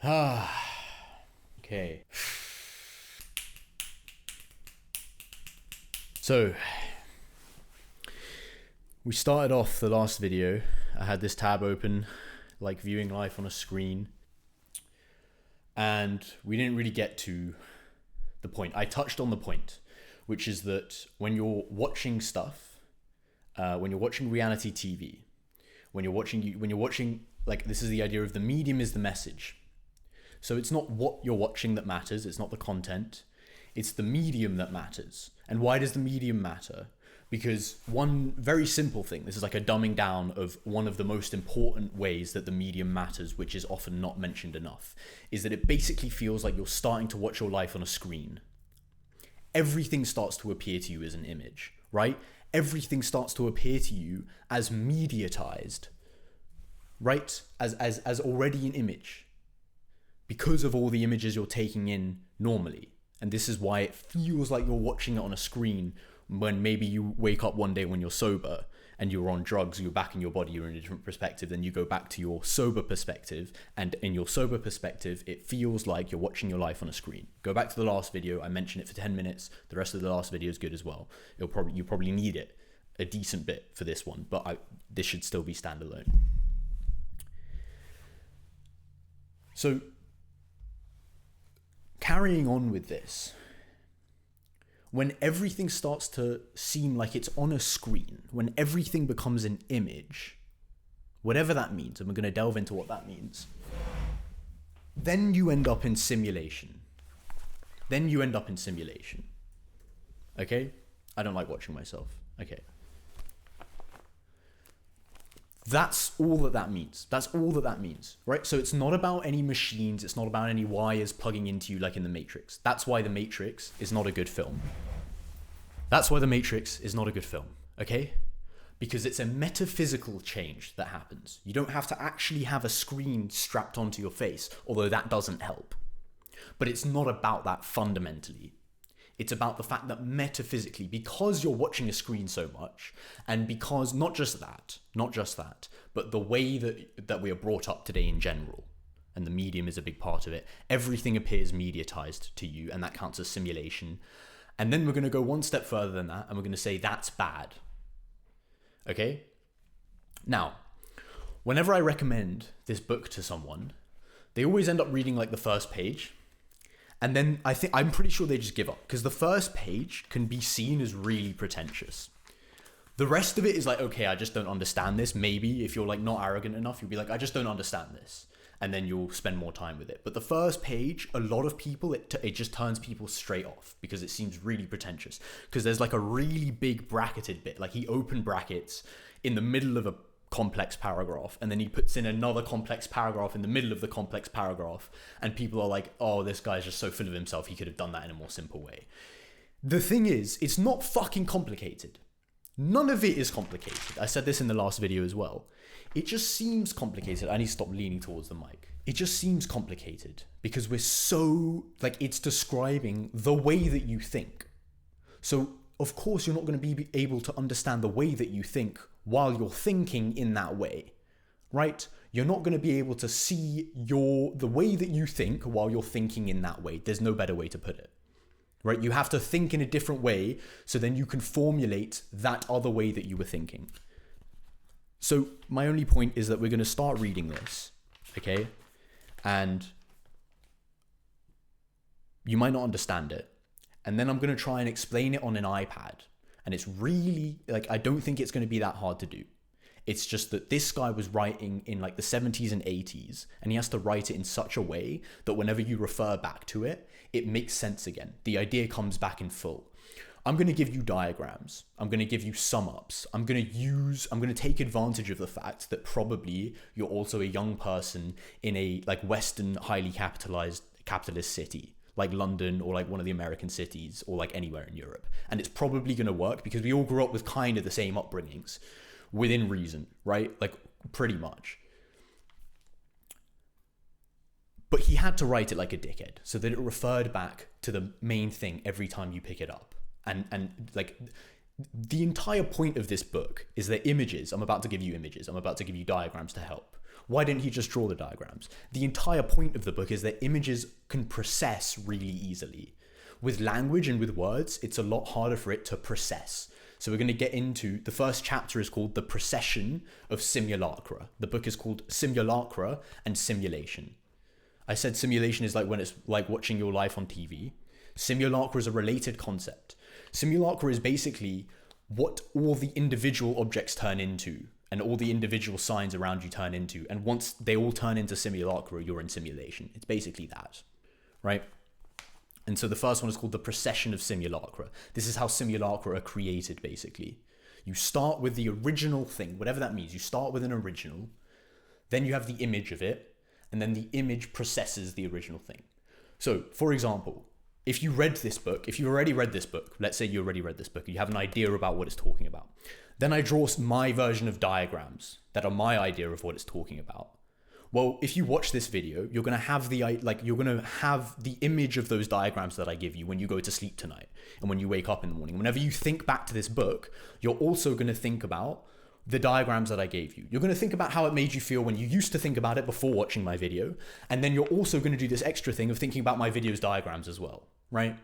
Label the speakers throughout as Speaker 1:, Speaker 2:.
Speaker 1: Okay. So, we started off the last video. I had this tab open, like viewing life on a screen. And we didn't really get to the point. I touched on the point, which is that when you're watching stuff, when you're watching reality TV, when you're watching, like, this is the idea of the medium is the message. So it's not what you're watching that matters. It's not the content. It's the medium that matters. And why does the medium matter? Because one very simple thing, this is like a dumbing down of one of the most important ways that the medium matters, which is often not mentioned enough, is that it basically feels like you're starting to watch your life on a screen. Everything starts to appear to you as an image, right? Everything starts to appear to you as mediatized, right? As already an image, because of all the images you're taking in normally. And this is why it feels like you're watching it on a screen when maybe you wake up one day when you're sober and you're on drugs, you're back in your body, you're in a different perspective, then you go back to your sober perspective. And in your sober perspective, it feels like you're watching your life on a screen. Go back to the last video. I mentioned it for 10 minutes. The rest of the last video is good as well. You probably need it a decent bit for this one, but this should still be standalone. So, carrying on with this, when everything starts to seem like it's on a screen, when everything becomes an image, whatever that means, and we're going to delve into what that means, then you end up in simulation. Okay? I don't like watching myself. Okay. That's all that means. Right? So it's not about any machines. It's not about any wires plugging into you like in The Matrix. That's why The Matrix is not a good film. Okay? Because it's a metaphysical change that happens. You don't have to actually have a screen strapped onto your face, although that doesn't help. But it's not about that fundamentally. It's about the fact that metaphysically, because you're watching a screen so much, and because not just that, but the way that we are brought up today in general, and the medium is a big part of it, everything appears mediatized to you, and that counts as simulation. And then we're going to go one step further than that, and we're going to say that's bad. Okay? Now, whenever I recommend this book to someone, they always end up reading like the first page. And then I'm pretty sure they just give up, because the first page can be seen as really pretentious. The rest of it is like, okay, I just don't understand this. Maybe if you're like not arrogant enough, you'll be like, I just don't understand this. And then you'll spend more time with it. But the first page, a lot of people, it just turns people straight off because it seems really pretentious. Because there's like a really big bracketed bit. Like he open brackets in the middle of a complex paragraph, and then he puts in another complex paragraph in the middle of the complex paragraph, and people are like, oh, this guy's just so full of himself, he could have done that in a more simple way. The thing is, it's not fucking complicated. None of it is complicated. I said this in the last video as well. It just seems complicated. I need to stop leaning towards the mic. It just seems complicated because we're so, like, it's describing the way that you think. So of course you're not going to be able to understand the way that you think while you're thinking in that way, right? You're not going to be able to see the way that you think while you're thinking in that way. There's no better way to put it, right? You have to think in a different way, so then you can formulate that other way that you were thinking. So my only point is that we're going to start reading this, okay? And you might not understand it. And then I'm going to try and explain it on an iPad. And it's really, like, I don't think it's going to be that hard to do. It's just that this guy was writing in like the 70s and 80s, and he has to write it in such a way that whenever you refer back to it, it makes sense again. The idea comes back in full. I'm going to give you diagrams. I'm going to give you sum ups. I'm going to take advantage of the fact that probably you're also a young person in a like Western, highly capitalist city, like London or like one of the American cities or like anywhere in Europe. And it's probably going to work because we all grew up with kind of the same upbringings within reason, right? Like pretty much. But he had to write it like a dickhead so that it referred back to the main thing every time you pick it up. And like the entire point of this book is that images, I'm about to give you images, I'm about to give you diagrams to help. Why didn't he just draw the diagrams? The entire point of the book is that images can process really easily. With language and with words, it's a lot harder for it to process. So we're going to get into, the first chapter is called The Procession of Simulacra. The book is called Simulacra and Simulation. I said simulation is like when it's like watching your life on TV. Simulacra is a related concept. Simulacra is basically what all the individual objects turn into and all the individual signs around you turn into. And once they all turn into simulacra, you're in simulation. It's basically that, right? And so the first one is called The Procession of Simulacra. This is how simulacra are created, basically. You start with the original thing, whatever that means. You start with an original, then you have the image of it, and then the image processes the original thing. So, for example, if you read this book, if you already read this book, let's say you already read this book, you have an idea about what it's talking about. Then I draw my version of diagrams that are my idea of what it's talking about. Well, if you watch this video, you're going to have the image of those diagrams that I give you when you go to sleep tonight and when you wake up in the morning. Whenever you think back to this book, you're also going to think about the diagrams that I gave you. You're going to think about how it made you feel when you used to think about it before watching my video. And then you're also going to do this extra thing of thinking about my video's diagrams as well, right?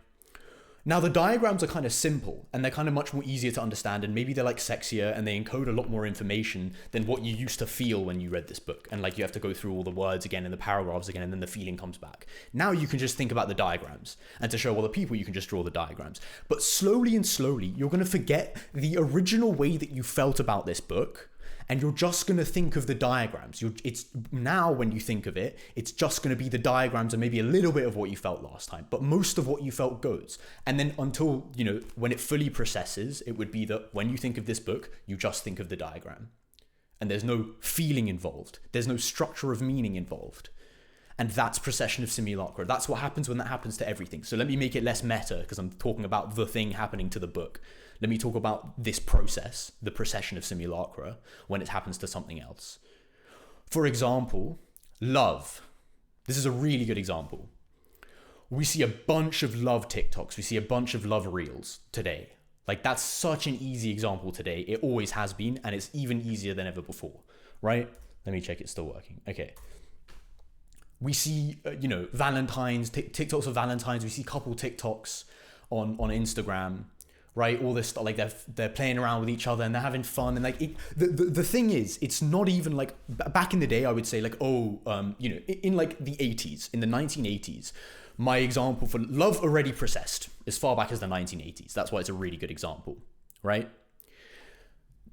Speaker 1: Now, the diagrams are kind of simple and they're kind of much more easier to understand, and maybe they're like sexier and they encode a lot more information than what you used to feel when you read this book. And like you have to go through all the words again and the paragraphs again, and then the feeling comes back. Now you can just think about the diagrams, and to show other people, you can just draw the diagrams. But slowly and slowly, you're going to forget the original way that you felt about this book, and you're just going to think of the diagrams. It's now when you think of it, it's just going to be the diagrams and maybe a little bit of what you felt last time, but most of what you felt goes. And then until, when it fully processes, it would be that when you think of this book, you just think of the diagram. And there's no feeling involved. There's no structure of meaning involved. And that's procession of simulacra. That's what happens when that happens to everything. So let me make it less meta, because I'm talking about the thing happening to the book. Let me talk about this process, the procession of simulacra, when it happens to something else. For example, love. This is a really good example. We see a bunch of love TikToks. We see a bunch of love reels today. Like, that's such an easy example today. It always has been, and it's even easier than ever before, right? Let me check it's still working. Okay. We see, Valentine's, TikToks of Valentine's. We see couple TikToks on Instagram, right? All this stuff, like they're playing around with each other and they're having fun. And like, the thing is, it's not even like, back in the day, I would say like, in like the 80s, in the 1980s, my example for love already processed as far back as the 1980s. That's why it's a really good example, right?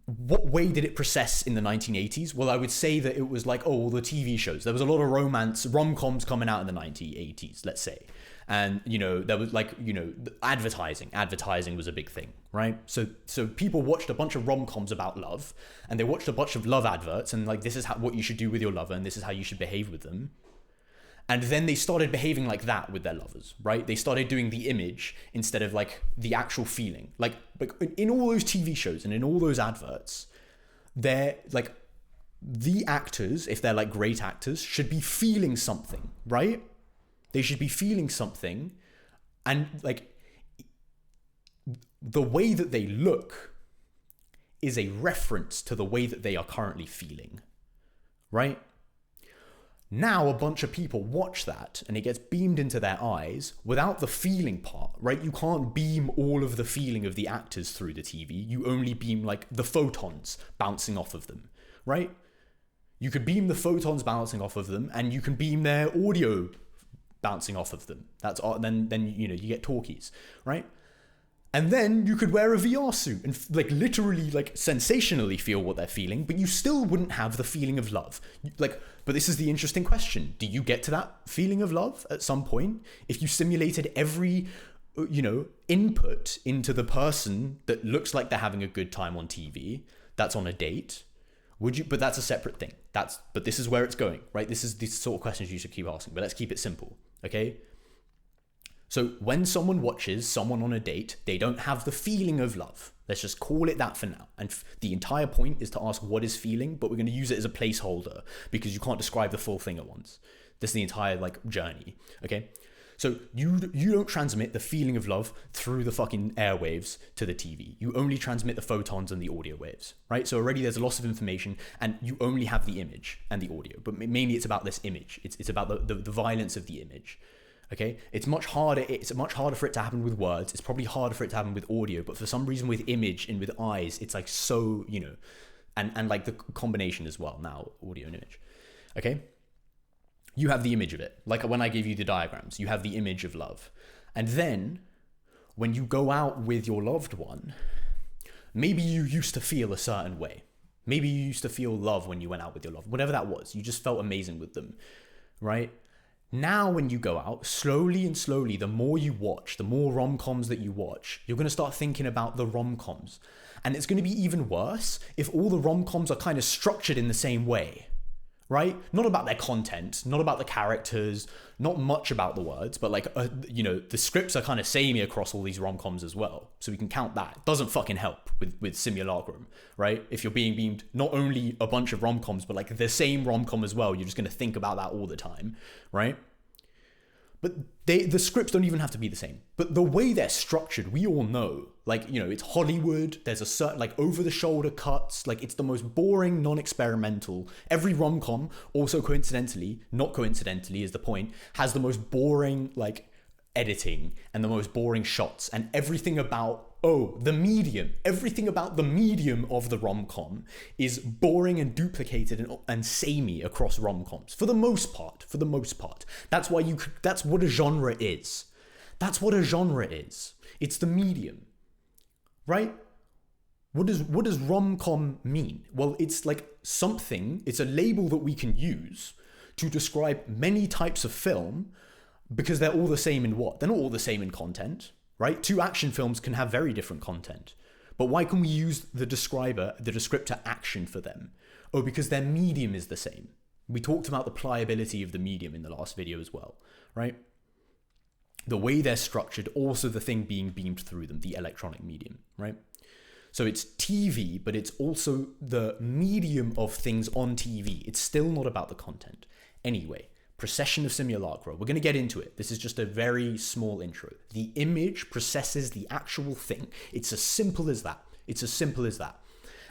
Speaker 1: What way did it process in the 1980s? Well, I would say that it was like, the TV shows. There was a lot of romance, rom-coms coming out in the 1980s, let's say. And, there was like, advertising. Advertising was a big thing, right? So people watched a bunch of rom-coms about love, and they watched a bunch of love adverts, and like, this is what you should do with your lover, and this is how you should behave with them. And then they started behaving like that with their lovers, right? They started doing the image instead of like the actual feeling. Like in all those TV shows and in all those adverts, they're like, the actors, if they're like great actors, should be feeling something, right? They should be feeling something. And like, the way that they look is a reference to the way that they are currently feeling, right? Now a bunch of people watch that and it gets beamed into their eyes without the feeling part, right? You can't beam all of the feeling of the actors through the TV. You only beam like the photons bouncing off of them, right? You could beam the photons bouncing off of them, and you can beam their audio bouncing off of them. Then you get talkies, right? And then you could wear a VR suit and like literally like sensationally feel what they're feeling, but you still wouldn't have the feeling of love. But this is the interesting question. Do you get to that feeling of love at some point? If you simulated every, input into the person that looks like they're having a good time on TV, that's on a date, would you? But that's a separate thing. But this is where it's going, right? This is the sort of questions you should keep asking, but let's keep it simple, okay? So when someone watches someone on a date, they don't have the feeling of love. Let's just call it that for now. And the entire point is to ask what is feeling, but we're going to use it as a placeholder because you can't describe the full thing at once. This is the entire like journey, okay? So you don't transmit the feeling of love through the fucking airwaves to the TV. You only transmit the photons and the audio waves, right? So already there's a loss of information, and you only have the image and the audio. But mainly it's about this image. It's about the violence of the image. Okay, it's much harder for it to happen with words. It's probably harder for it to happen with audio, but for some reason with image and with eyes, it's like so, and like the combination as well, now audio and image. Okay, you have the image of it. Like when I gave you the diagrams, you have the image of love. And then when you go out with your loved one, maybe you used to feel a certain way. Maybe you used to feel love when you went out with your loved one, whatever that was. You just felt amazing with them, right? Now, when you go out, slowly and slowly, the more you watch, the more rom-coms that you watch, you're going to start thinking about the rom-coms. And it's going to be even worse if all the rom-coms are kind of structured in the same way, right? Not about their content, not about the characters, not much about the words, but like, the scripts are kind of samey across all these rom-coms as well. So we can count that. It doesn't fucking help with Simulacrum, right? If you're being beamed not only a bunch of rom-coms, but like the same rom-com as well, you're just going to think about that all the time, right? But the scripts don't even have to be the same. But the way they're structured, we all know. Like, it's Hollywood. There's a certain, like, over-the-shoulder cuts. Like, it's the most boring, non-experimental. Every rom-com, also coincidentally, not coincidentally is the point, has the most boring, like, editing and the most boring shots. And everything about, everything about the medium of the rom-com is boring and duplicated and samey across rom-coms. For the most part. That's what a genre is. It's the medium, right? What does rom-com mean? Well, it's like it's a label that we can use to describe many types of film because they're all the same in what? They're not all the same in content. Right? 2 action films can have very different content. But why can we use the descriptor action for them? Oh, because their medium is the same. We talked about the pliability of the medium in the last video as well, right? The way they're structured, also the thing being beamed through them, the electronic medium, right? So it's TV, but it's also the medium of things on TV. It's still not about the content. Anyway, procession of simulacra. We're going to get into it. This is just a very small intro. The image processes the actual thing. It's as simple as that.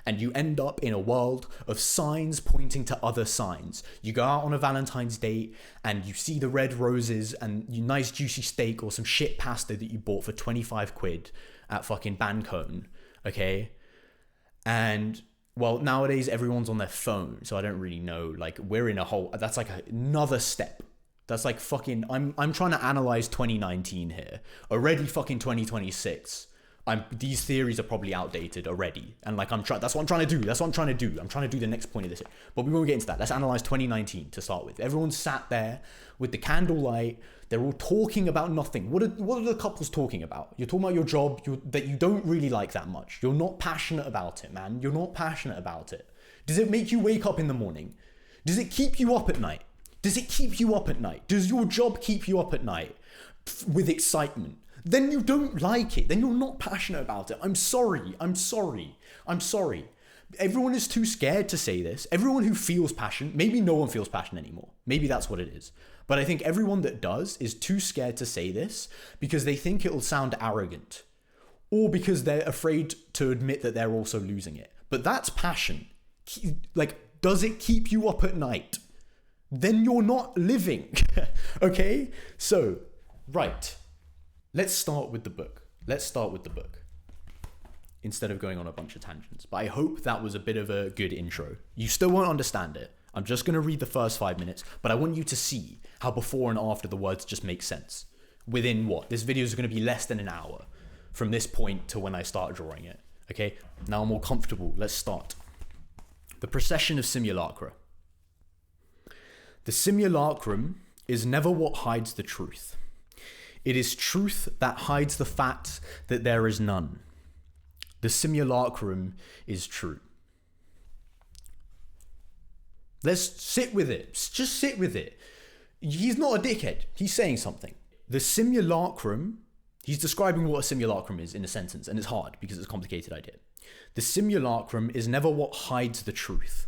Speaker 1: And you end up in a world of signs pointing to other signs. You go out on a Valentine's date and you see the red roses and your nice juicy steak or some shit pasta that you bought for 25 quid at fucking Bancone, okay? And well, nowadays everyone's on their phone, so I don't really know. Like, we're in that's like another step. That's like fucking, I'm trying to analyze 2019 here. Already fucking 2026. These theories are probably outdated already. And like, that's what I'm trying to do. I'm trying to do the next point of this. But we won't get into that. Let's analyze 2019 to start with. Everyone's sat there with the candlelight. They're all talking about nothing. What are the couples talking about? You're talking about your job that you don't really like that much. You're not passionate about it, man. You're not passionate about it. Does it make you wake up in the morning? Does it keep you up at night? Does your job keep you up at night with excitement? Then you don't like it. Then you're not passionate about it. I'm sorry. Everyone is too scared to say this. Everyone who feels passion, maybe no one feels passion anymore. Maybe that's what it is. But I think everyone that does is too scared to say this because they think it'll sound arrogant or because they're afraid to admit that they're also losing it. But that's passion. Like, does it keep you up at night? Then you're not living. Okay? So, right. Let's start with the book. Instead of going on a bunch of tangents. But I hope that was a bit of a good intro. You still won't understand it. I'm just going to read the first 5 minutes, but I want you to see how before and after the words just make sense. Within what? This video is going to be less than an hour from this point to when I start drawing it. Okay? Now I'm more comfortable. Let's start. The procession of simulacra. The simulacrum is never what hides the truth. It is truth that hides the fact that there is none. The simulacrum is true. Let's sit with it. Just sit with it. He's not a dickhead. He's saying something. The simulacrum, he's describing what a simulacrum is in a sentence, and it's hard because it's a complicated idea. The simulacrum is never what hides the truth.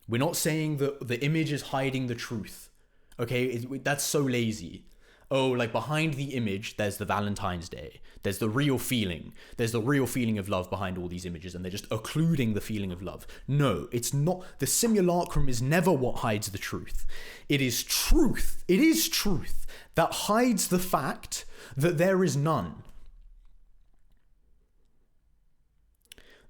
Speaker 1: We're not saying that the image is hiding the truth. Okay, that's so lazy. oh, like behind the image, there's the Valentine's Day. There's the real feeling. There's the real feeling of love behind all these images, and they're just occluding the feeling of love. No, it's not. The simulacrum is never what hides the truth. It is truth. It is truth that hides the fact that there is none.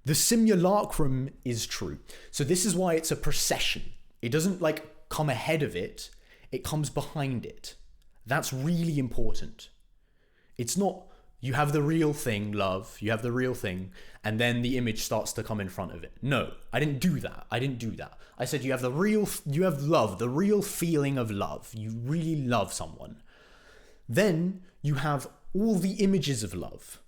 Speaker 1: The simulacrum is true. So this is why it's a procession. It doesn't like come ahead of it. It comes behind it. That's really important. It's not you have the real thing, love, you have the real thing, and then the image starts to come in front of it. No, I didn't do that. I said you have love, the real feeling of love. You really love someone. Then you have all the images of love,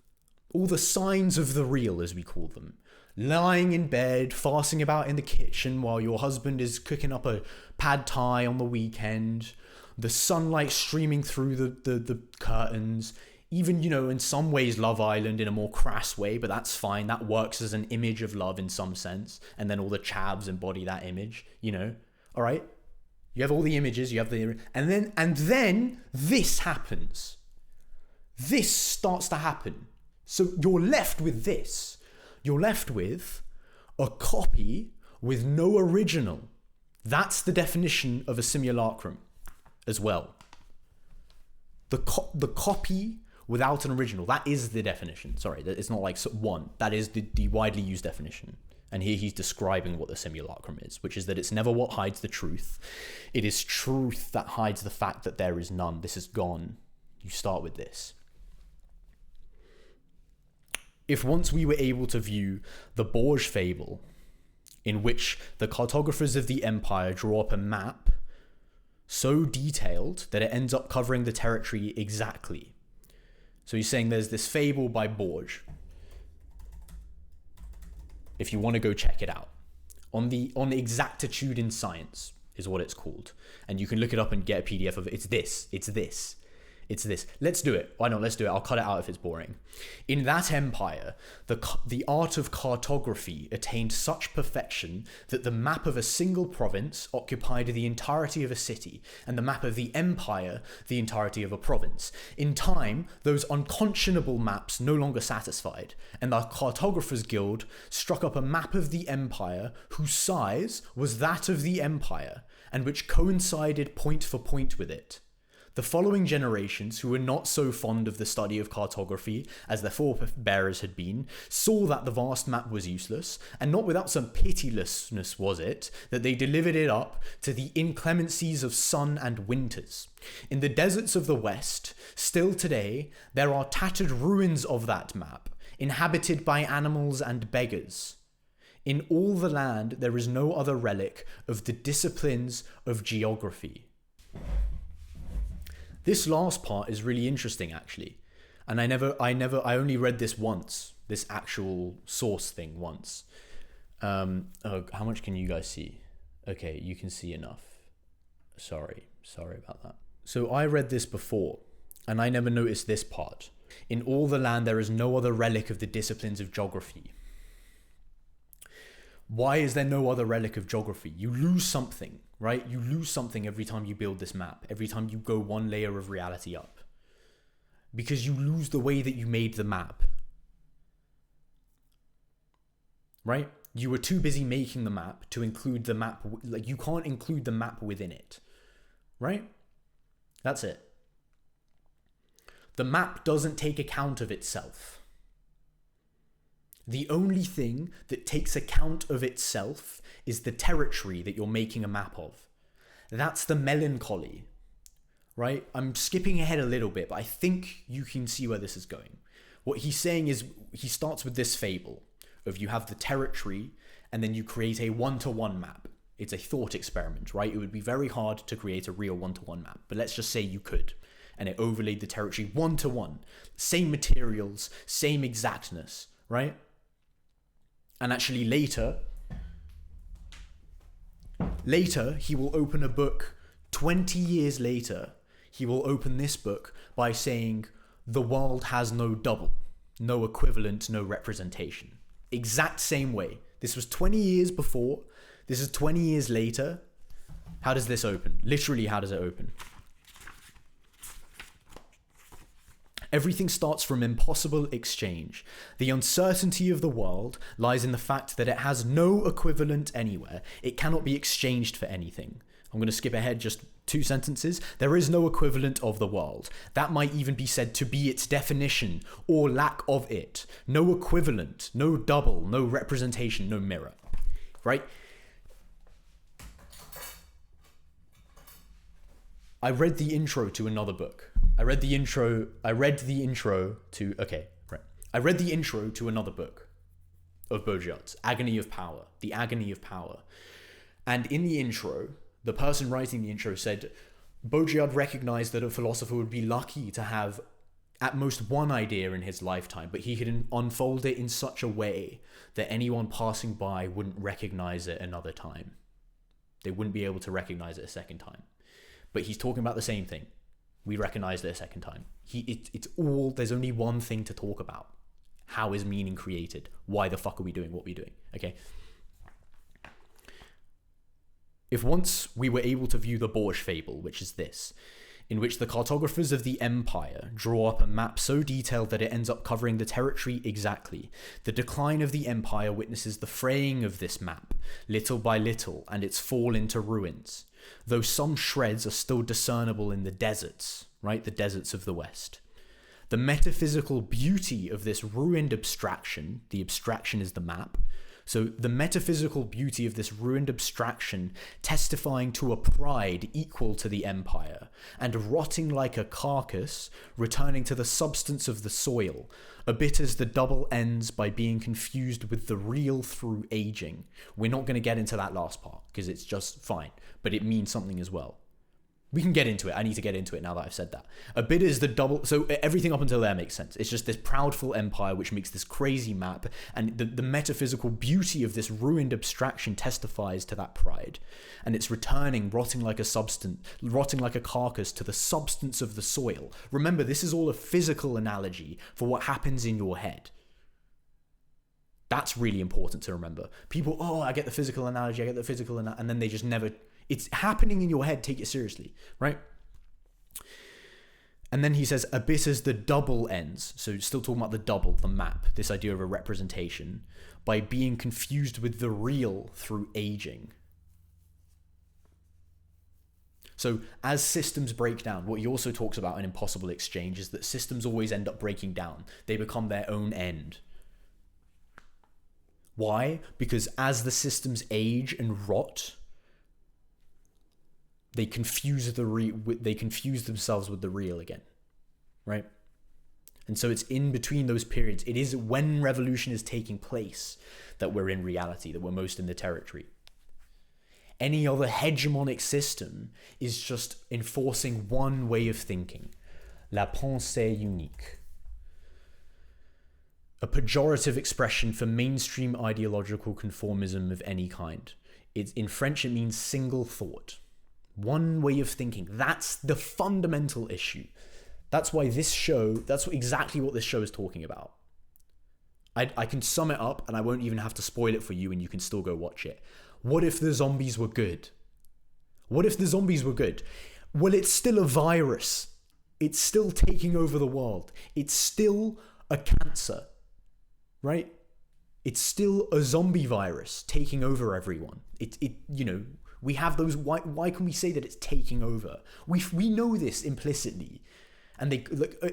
Speaker 1: all the signs of the real, as we call them. Lying in bed, fasting about in the kitchen while your husband is cooking up a pad thai on the weekend, the sunlight streaming through the curtains, even, in some ways Love Island in a more crass way, but that's fine. That works as an image of love in some sense. And then all the chavs embody that image, all right? You have all the images, and then this happens. This starts to happen. So you're left with this. You're left with a copy with no original. That's the definition of a simulacrum as well. The copy without an original. That is the definition. Sorry, it's not like one. That is the widely used definition. And here he's describing what the simulacrum is, which is that it's never what hides the truth. It is truth that hides the fact that there is none. This is gone. You start with this. If once we were able to view the Borges fable, in which the cartographers of the empire draw up a map so detailed that it ends up covering the territory exactly. So he's saying there's this fable by Borges. If you want to go check it out. On the Exactitude in Science is what it's called. And you can look it up and get a PDF of it. It's this. Let's do it. Why not? Let's do it. I'll cut it out if it's boring. In that empire, the art of cartography attained such perfection that the map of a single province occupied the entirety of a city, and the map of the empire the entirety of a province. In time, those unconscionable maps no longer satisfied, and the Cartographers Guild struck up a map of the empire whose size was that of the empire, and which coincided point for point with it. The following generations, who were not so fond of the study of cartography as their forebearers had been, saw that the vast map was useless, and not without some pitilessness was it that they delivered it up to the inclemencies of sun and winters. In the deserts of the West, still today, there are tattered ruins of that map, inhabited by animals and beggars. In all the land, there is no other relic of the disciplines of geography. This last part is really interesting, actually. And I only read this once, this actual source thing once. How much can you guys see? Okay, you can see enough. Sorry about that. So I read this before, and I never noticed this part. In all the land, there is no other relic of the disciplines of geography. Why is there no other relic of geography? You lose something, right? You lose something every time you build this map, every time you go one layer of reality up. Because you lose the way that you made the map. Right? You were too busy making the map to include the map. Like, you can't include the map within it. Right? That's it. The map doesn't take account of itself. The only thing that takes account of itself is the territory that you're making a map of. That's the melancholy, right? I'm skipping ahead a little bit, but I think you can see where this is going. What he's saying is, he starts with this fable of you have the territory and then you create a one-to-one map. It's a thought experiment, right? It would be very hard to create a real one-to-one map, but let's just say you could. And it overlaid the territory one-to-one. Same materials, same exactness, right? And actually later, he will open a book, 20 years later, he will open this book by saying, the world has no double, no equivalent, no representation. Exact same way. This was 20 years before, this is 20 years later. How does this open? Literally, how does it open? Everything starts from impossible exchange. The uncertainty of the world lies in the fact that it has no equivalent anywhere. It cannot be exchanged for anything. I'm going to skip ahead just 2 sentences. There is no equivalent of the world. That might even be said to be its definition or lack of it. No equivalent, no double, no representation, no mirror. Right? I read the intro to another book. I read the intro to another book of Baudrillard's, Agony of Power, The Agony of Power. And in the intro, the person writing the intro said, Baudrillard recognized that a philosopher would be lucky to have at most one idea in his lifetime, but he could unfold it in such a way that anyone passing by wouldn't recognize it another time. They wouldn't be able to recognize it a second time. But he's talking about the same thing. We recognized it a second time. There's only one thing to talk about. How is meaning created? Why the fuck are we doing what we're doing? Okay. If once we were able to view the Borges fable, which is this, in which the cartographers of the empire draw up a map so detailed that it ends up covering the territory exactly, the decline of the empire witnesses the fraying of this map, little by little, and its fall into ruins, though some shreds are still discernible in the deserts, right? The deserts of the West. The metaphysical beauty of this ruined abstraction, the abstraction is the map, so the metaphysical beauty of this ruined abstraction testifying to a pride equal to the empire, and rotting like a carcass, returning to the substance of the soil, a bit as the double ends by being confused with the real through aging. We're not going to get into that last part, because it's just fine, but it means something as well. We can get into it. I need to get into it now that I've said that. A bit is the double... So everything up until there makes sense. It's just this proudful empire which makes this crazy map, and the metaphysical beauty of this ruined abstraction testifies to that pride. And it's returning, rotting like a carcass to the substance of the soil. Remember, this is all a physical analogy for what happens in your head. That's really important to remember. People, I get the physical analogy, and then they just never... It's happening in your head, take it seriously, right? And then he says, a bit as the double ends, so still talking about the double, the map, this idea of a representation, by being confused with the real through aging. So as systems break down, what he also talks about in Impossible Exchange is that systems always end up breaking down. They become their own end. Why? Because as the systems age and rot, they confuse themselves with the real again, right? And so it's in between those periods. It is when revolution is taking place that we're in reality, that we're most in the territory. Any other hegemonic system is just enforcing one way of thinking, la pensée unique. A pejorative expression for mainstream ideological conformism of any kind. In French, it means single thought. One way of thinking. That's the fundamental issue. That's why that's exactly what this show is talking about. I can sum it up, and I won't even have to spoil it for you, and you can still go watch it. What if the zombies were good? Well, it's still a virus. It's still taking over the world. It's still a cancer, right? It's still a zombie virus taking over everyone. We have those. Why can we say that it's taking over? We know this implicitly, and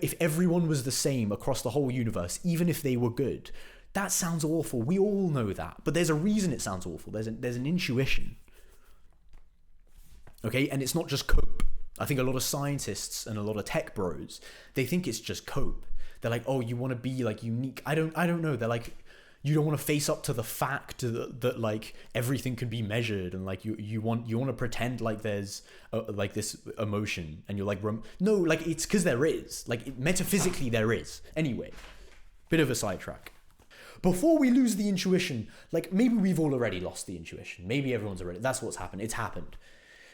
Speaker 1: if everyone was the same across the whole universe, even if they were good, that sounds awful. We all know that, but there's a reason it sounds awful. There's an intuition. Okay, and it's not just cope. I think a lot of scientists and a lot of tech bros, they think it's just cope. They're like, you want to be like unique. I don't know. They're like, you don't want to face up to the fact that like everything can be measured, and like you want to pretend like there's like this emotion, and you're like, no, like it's because there is, like metaphysically there is. Anyway, bit of a sidetrack. Before we lose the intuition, like maybe we've all already lost the intuition. Maybe everyone's already. That's what's happened. It's happened.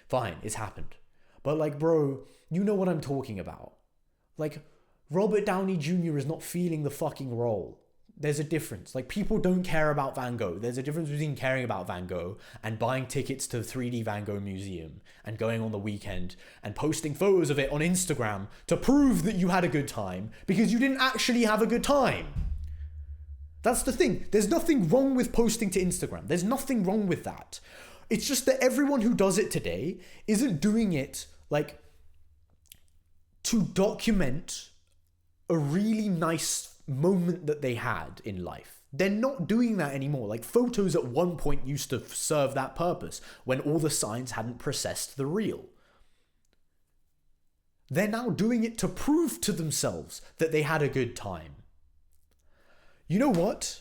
Speaker 1: Fine, it's happened. But like, bro, you know what I'm talking about. Like, Robert Downey Jr. is not feeling the fucking role. There's a difference. Like, people don't care about Van Gogh. There's a difference between caring about Van Gogh and buying tickets to the 3D Van Gogh Museum and going on the weekend and posting photos of it on Instagram to prove that you had a good time because you didn't actually have a good time. That's the thing. There's nothing wrong with posting to Instagram. There's nothing wrong with that. It's just that everyone who does it today isn't doing it like to document a really nice moment that they had in life. They're not doing that anymore. Like, photos at one point used to serve that purpose when all the signs hadn't processed the real. They're now doing it to prove to themselves that they had a good time. You know what?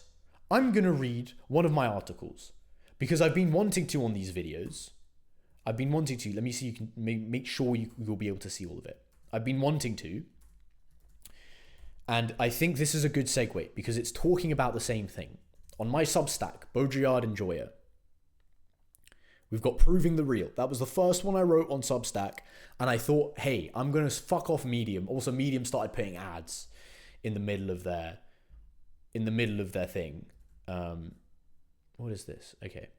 Speaker 1: I'm going to read one of my articles because I've been wanting to on these videos. Let me see, you can make sure you'll be able to see all of it. I've been wanting to. And I think this is a good segue because it's talking about the same thing. On my Substack, Baudrillard and Joya, we've got Proving the Real. That was the first one I wrote on Substack. And I thought, hey, I'm going to fuck off Medium. Also, Medium started putting ads in the middle of their thing. What is this? Okay.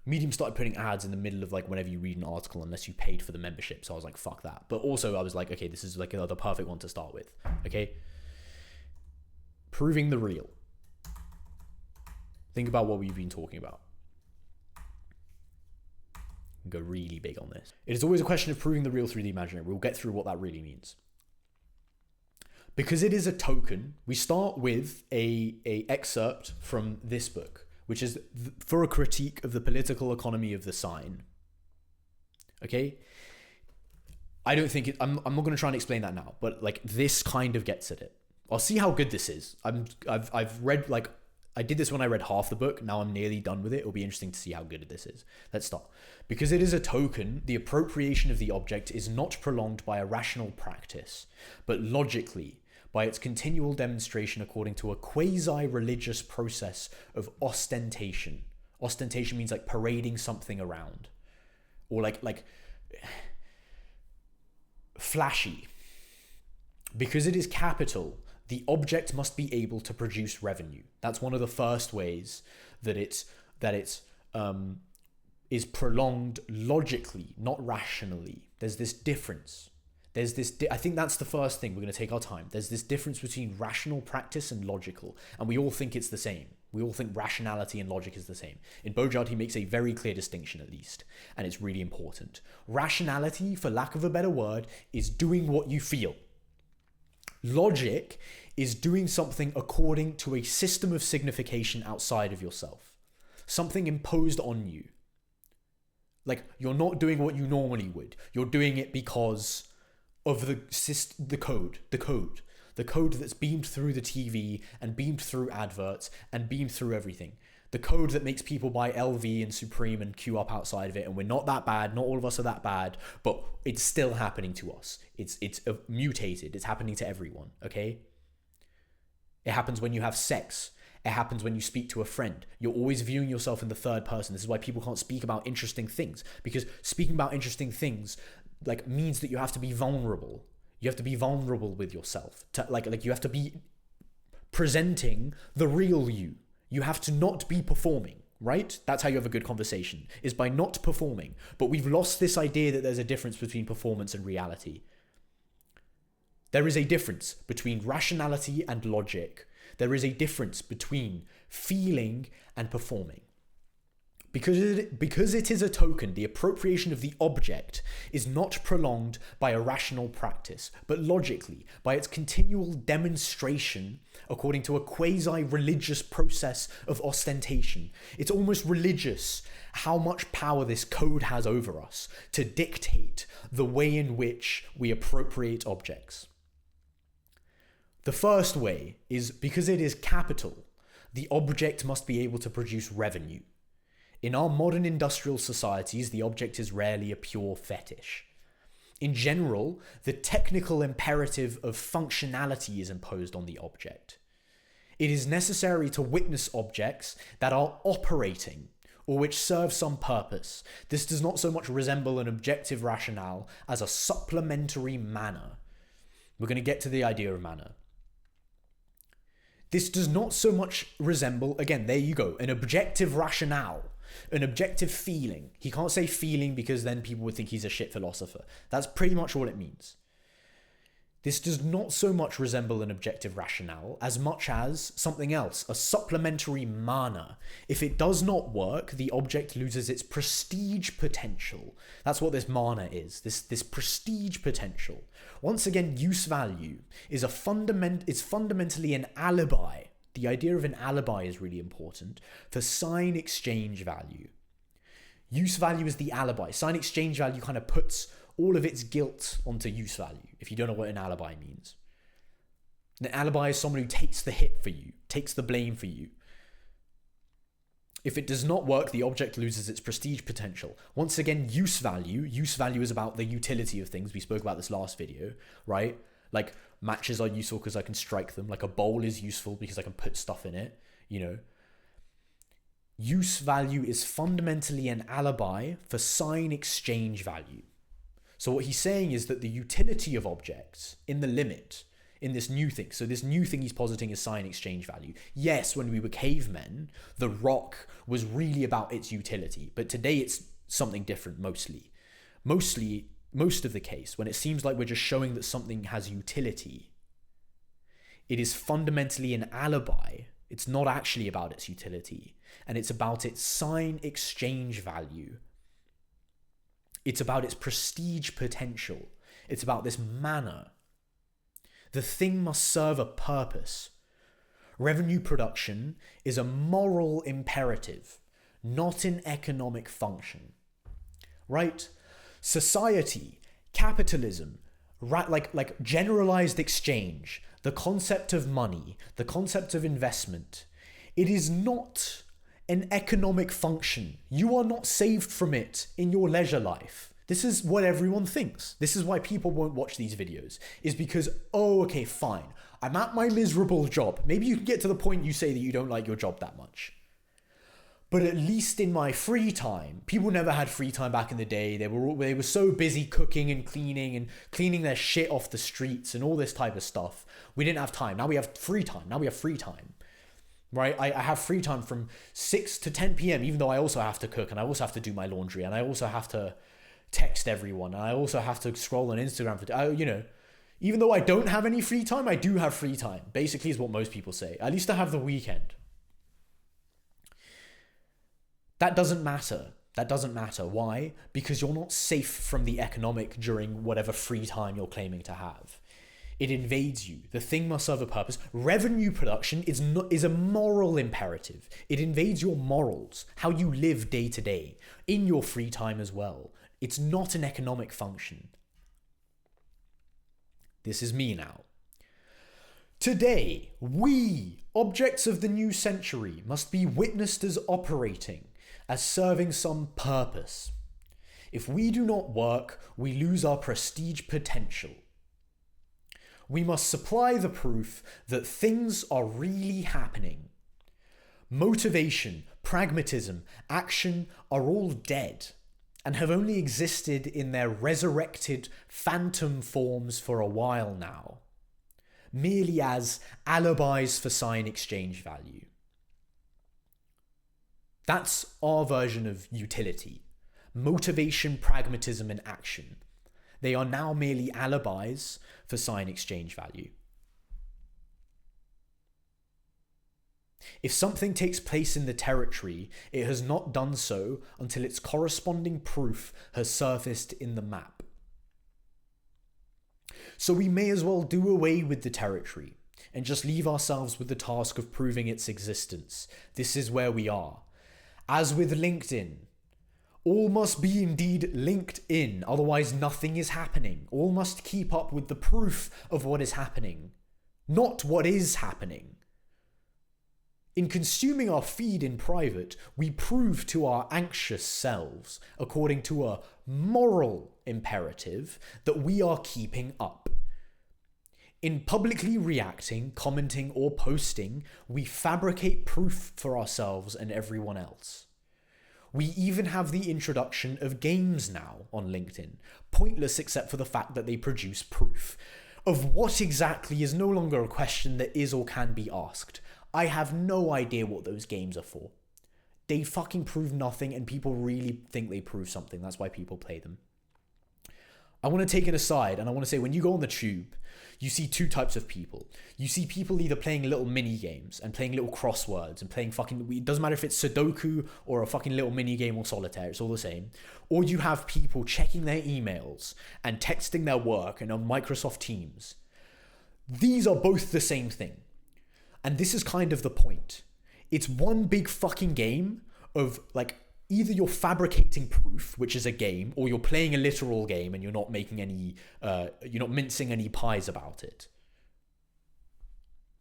Speaker 1: Medium started putting ads in the middle of like whenever you read an article unless you paid for the membership. So I was like, fuck that. But also I was like, okay, this is like the perfect one to start with. Okay. Proving the Real. Think about what we've been talking about. Go really big on this. It is always a question of proving the real through the imaginary. We'll get through what that really means. Because it is a token, we start with a excerpt from this book, which is for a critique of the political economy of the sign. Okay? I don't think I'm not going to try and explain that now, but like this kind of gets at it. I'll see how good this is. I've read, like, I did this when I read half the book. Now I'm nearly done with it. It'll be interesting to see how good this is. Let's start. Because it is a token, the appropriation of the object is not prolonged by a rational practice, but logically by its continual demonstration according to a quasi-religious process of ostentation. Ostentation means like parading something around, or like flashy. Because it is capital, the object must be able to produce revenue. That's one of the first ways that it's is prolonged logically, not rationally. There's this difference. I think that's the first thing. We're going to take our time. There's this difference between rational practice and logical, and we all think it's the same. We all think rationality and logic is the same. In Baudrillard, he makes a very clear distinction, at least, and it's really important. Rationality, for lack of a better word, is doing what you feel. Logic is doing something according to a system of signification outside of yourself. Something imposed on you. Like, you're not doing what you normally would. You're doing it because of the code that's beamed through the TV and beamed through adverts and beamed through everything. The code that makes people buy LV and Supreme and queue up outside of it, and we're not that bad. Not all of us are that bad, but it's still happening to us. It's mutated. It's happening to everyone, okay? It happens when you have sex. It happens when you speak to a friend. You're always viewing yourself in the third person. This is why people can't speak about interesting things, because speaking about interesting things like means that you have to be vulnerable. You have to be vulnerable with yourself. Like you have to be presenting the real you. You have to not be performing, right? That's how you have a good conversation, is by not performing. But we've lost this idea that there's a difference between performance and reality. There is a difference between rationality and logic. There is a difference between feeling and performing. Because it is a token, the appropriation of the object is not prolonged by a rational practice, but logically, by its continual demonstration according to a quasi-religious process of ostentation. It's almost religious how much power this code has over us to dictate the way in which we appropriate objects. The first way is because it is capital, the object must be able to produce revenue. In our modern industrial societies, the object is rarely a pure fetish. In general, the technical imperative of functionality is imposed on the object. It is necessary to witness objects that are operating or which serve some purpose. This does not so much resemble an objective rationale as a supplementary manner. We're going to get to the idea of manner. This does not so much resemble, again, there you go, an objective rationale, an objective feeling. He can't say feeling because then people would think he's a shit philosopher. That's pretty much all it means. This does not so much resemble an objective rationale as much as something else, a supplementary mana. If it does not work, the object loses its prestige potential. That's what this mana is, this prestige potential. Once again, use value is fundamentally an alibi. The idea of an alibi is really important for sign exchange value. Use value is the alibi. Sign exchange value kind of puts all of its guilt onto use value, if you don't know what an alibi means. An alibi is someone who takes the hit for you, takes the blame for you. If it does not work, the object loses its prestige potential. Once again, use value is about the utility of things. We spoke about this last video, right? Like matches are useful because I can strike them. Like a bowl is useful because I can put stuff in it, you know. Use value is fundamentally an alibi for sign exchange value. So what he's saying is that the utility of objects in the limit, in this new thing, so this new thing he's positing is sign exchange value. Yes, when we were cavemen, the rock was really about its utility, but today it's something different mostly. Most of the case, when it seems like we're just showing that something has utility, it is fundamentally an alibi. It's not actually about its utility, and it's about its sign exchange value. It's about its prestige potential. It's about this manner. The thing must serve a purpose. Revenue production is a moral imperative, not an economic function. Right? Society, capitalism, like generalized exchange, the concept of money, the concept of investment, it is not an economic function. You are not saved from it in your leisure life. This is what everyone thinks. This is why people won't watch these videos, is because, oh, okay, fine. I'm at my miserable job. Maybe you can get to the point you say that you don't like your job that much. But at least in my free time, people never had free time back in the day. They were so busy cooking and cleaning their shit off the streets and all this type of stuff. We didn't have time. Now we have free time. Right? I have free time from 6 to 10 p.m. even though I also have to cook and I also have to do my laundry and I also have to text everyone and I also have to scroll on Instagram even though I don't have any free time, I do have free time. Basically is what most people say. At least I have the weekend. That doesn't matter. Why? Because you're not safe from the economic during whatever free time you're claiming to have. It invades you. The thing must serve a purpose. Revenue production is a moral imperative. It invades your morals, how you live day to day, in your free time as well. It's not an economic function. This is me now. Today, we, objects of the new century, must be witnessed as operating, as serving some purpose. If we do not work, we lose our prestige potential. We must supply the proof that things are really happening. Motivation, pragmatism, action are all dead and have only existed in their resurrected phantom forms for a while now, merely as alibis for sign exchange value. That's our version of utility. Motivation, pragmatism, and action. They are now merely alibis for sign exchange value. If something takes place in the territory, it has not done so until its corresponding proof has surfaced in the map. So we may as well do away with the territory and just leave ourselves with the task of proving its existence. This is where we are. As with LinkedIn, all must be indeed linked in, otherwise nothing is happening. All must keep up with the proof of what is happening, not what is happening. In consuming our feed in private, we prove to our anxious selves, according to a moral imperative, that we are keeping up. In publicly reacting, commenting, or posting, we fabricate proof for ourselves and everyone else. We even have the introduction of games now on LinkedIn, pointless except for the fact that they produce proof. Of what exactly is no longer a question that is or can be asked. I have no idea what those games are for. They fucking prove nothing, and people really think they prove something. That's why people play them. I want to take it aside, and I want to say, when you go on the tube, you see two types of people. You see people either playing little mini games and playing little crosswords and playing fucking, it doesn't matter if it's Sudoku or a fucking little mini game or solitaire, it's all the same. Or you have people checking their emails and texting their work and on Microsoft Teams. These are both the same thing. And this is kind of the point. It's one big fucking game of like, either you're fabricating proof, which is a game, or you're playing a literal game and you're not making any, you're not mincing any pies about it.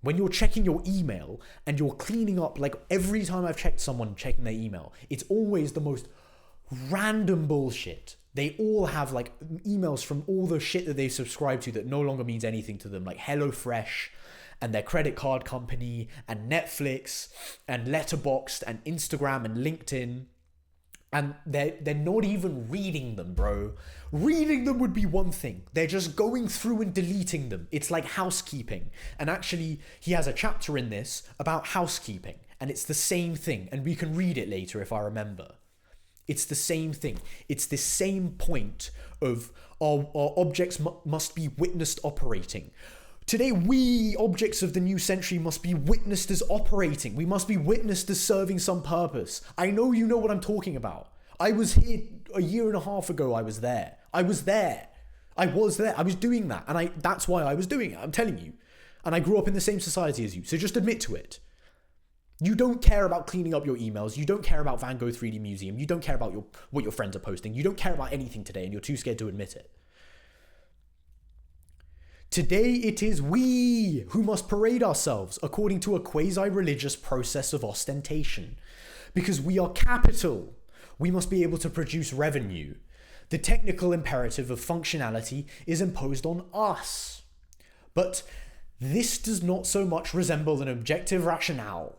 Speaker 1: When you're checking your email and you're cleaning up, like every time I've checked someone checking their email, it's always the most random bullshit. They all have like emails from all the shit that they subscribe to that no longer means anything to them, like HelloFresh and their credit card company and Netflix and Letterboxd and Instagram and LinkedIn. And they're not even reading them, bro. Reading them would be one thing. They're just going through and deleting them. It's like housekeeping. And actually, he has a chapter in this about housekeeping. And it's the same thing. And we can read it later if I remember. It's the same thing. It's the same point of our objects must be witnessed operating. Today, we, objects of the new century, must be witnessed as operating. We must be witnessed as serving some purpose. I know you know what I'm talking about. I was here a year and a half ago. I was there. I was doing that. And that's why I was doing it. I'm telling you. And I grew up in the same society as you. So just admit to it. You don't care about cleaning up your emails. You don't care about Van Gogh 3D Museum. You don't care about what your friends are posting. You don't care about anything today, and you're too scared to admit it. Today it is we who must parade ourselves according to a quasi-religious process of ostentation. Because we are capital, we must be able to produce revenue. The technical imperative of functionality is imposed on us. But this does not so much resemble an objective rationale.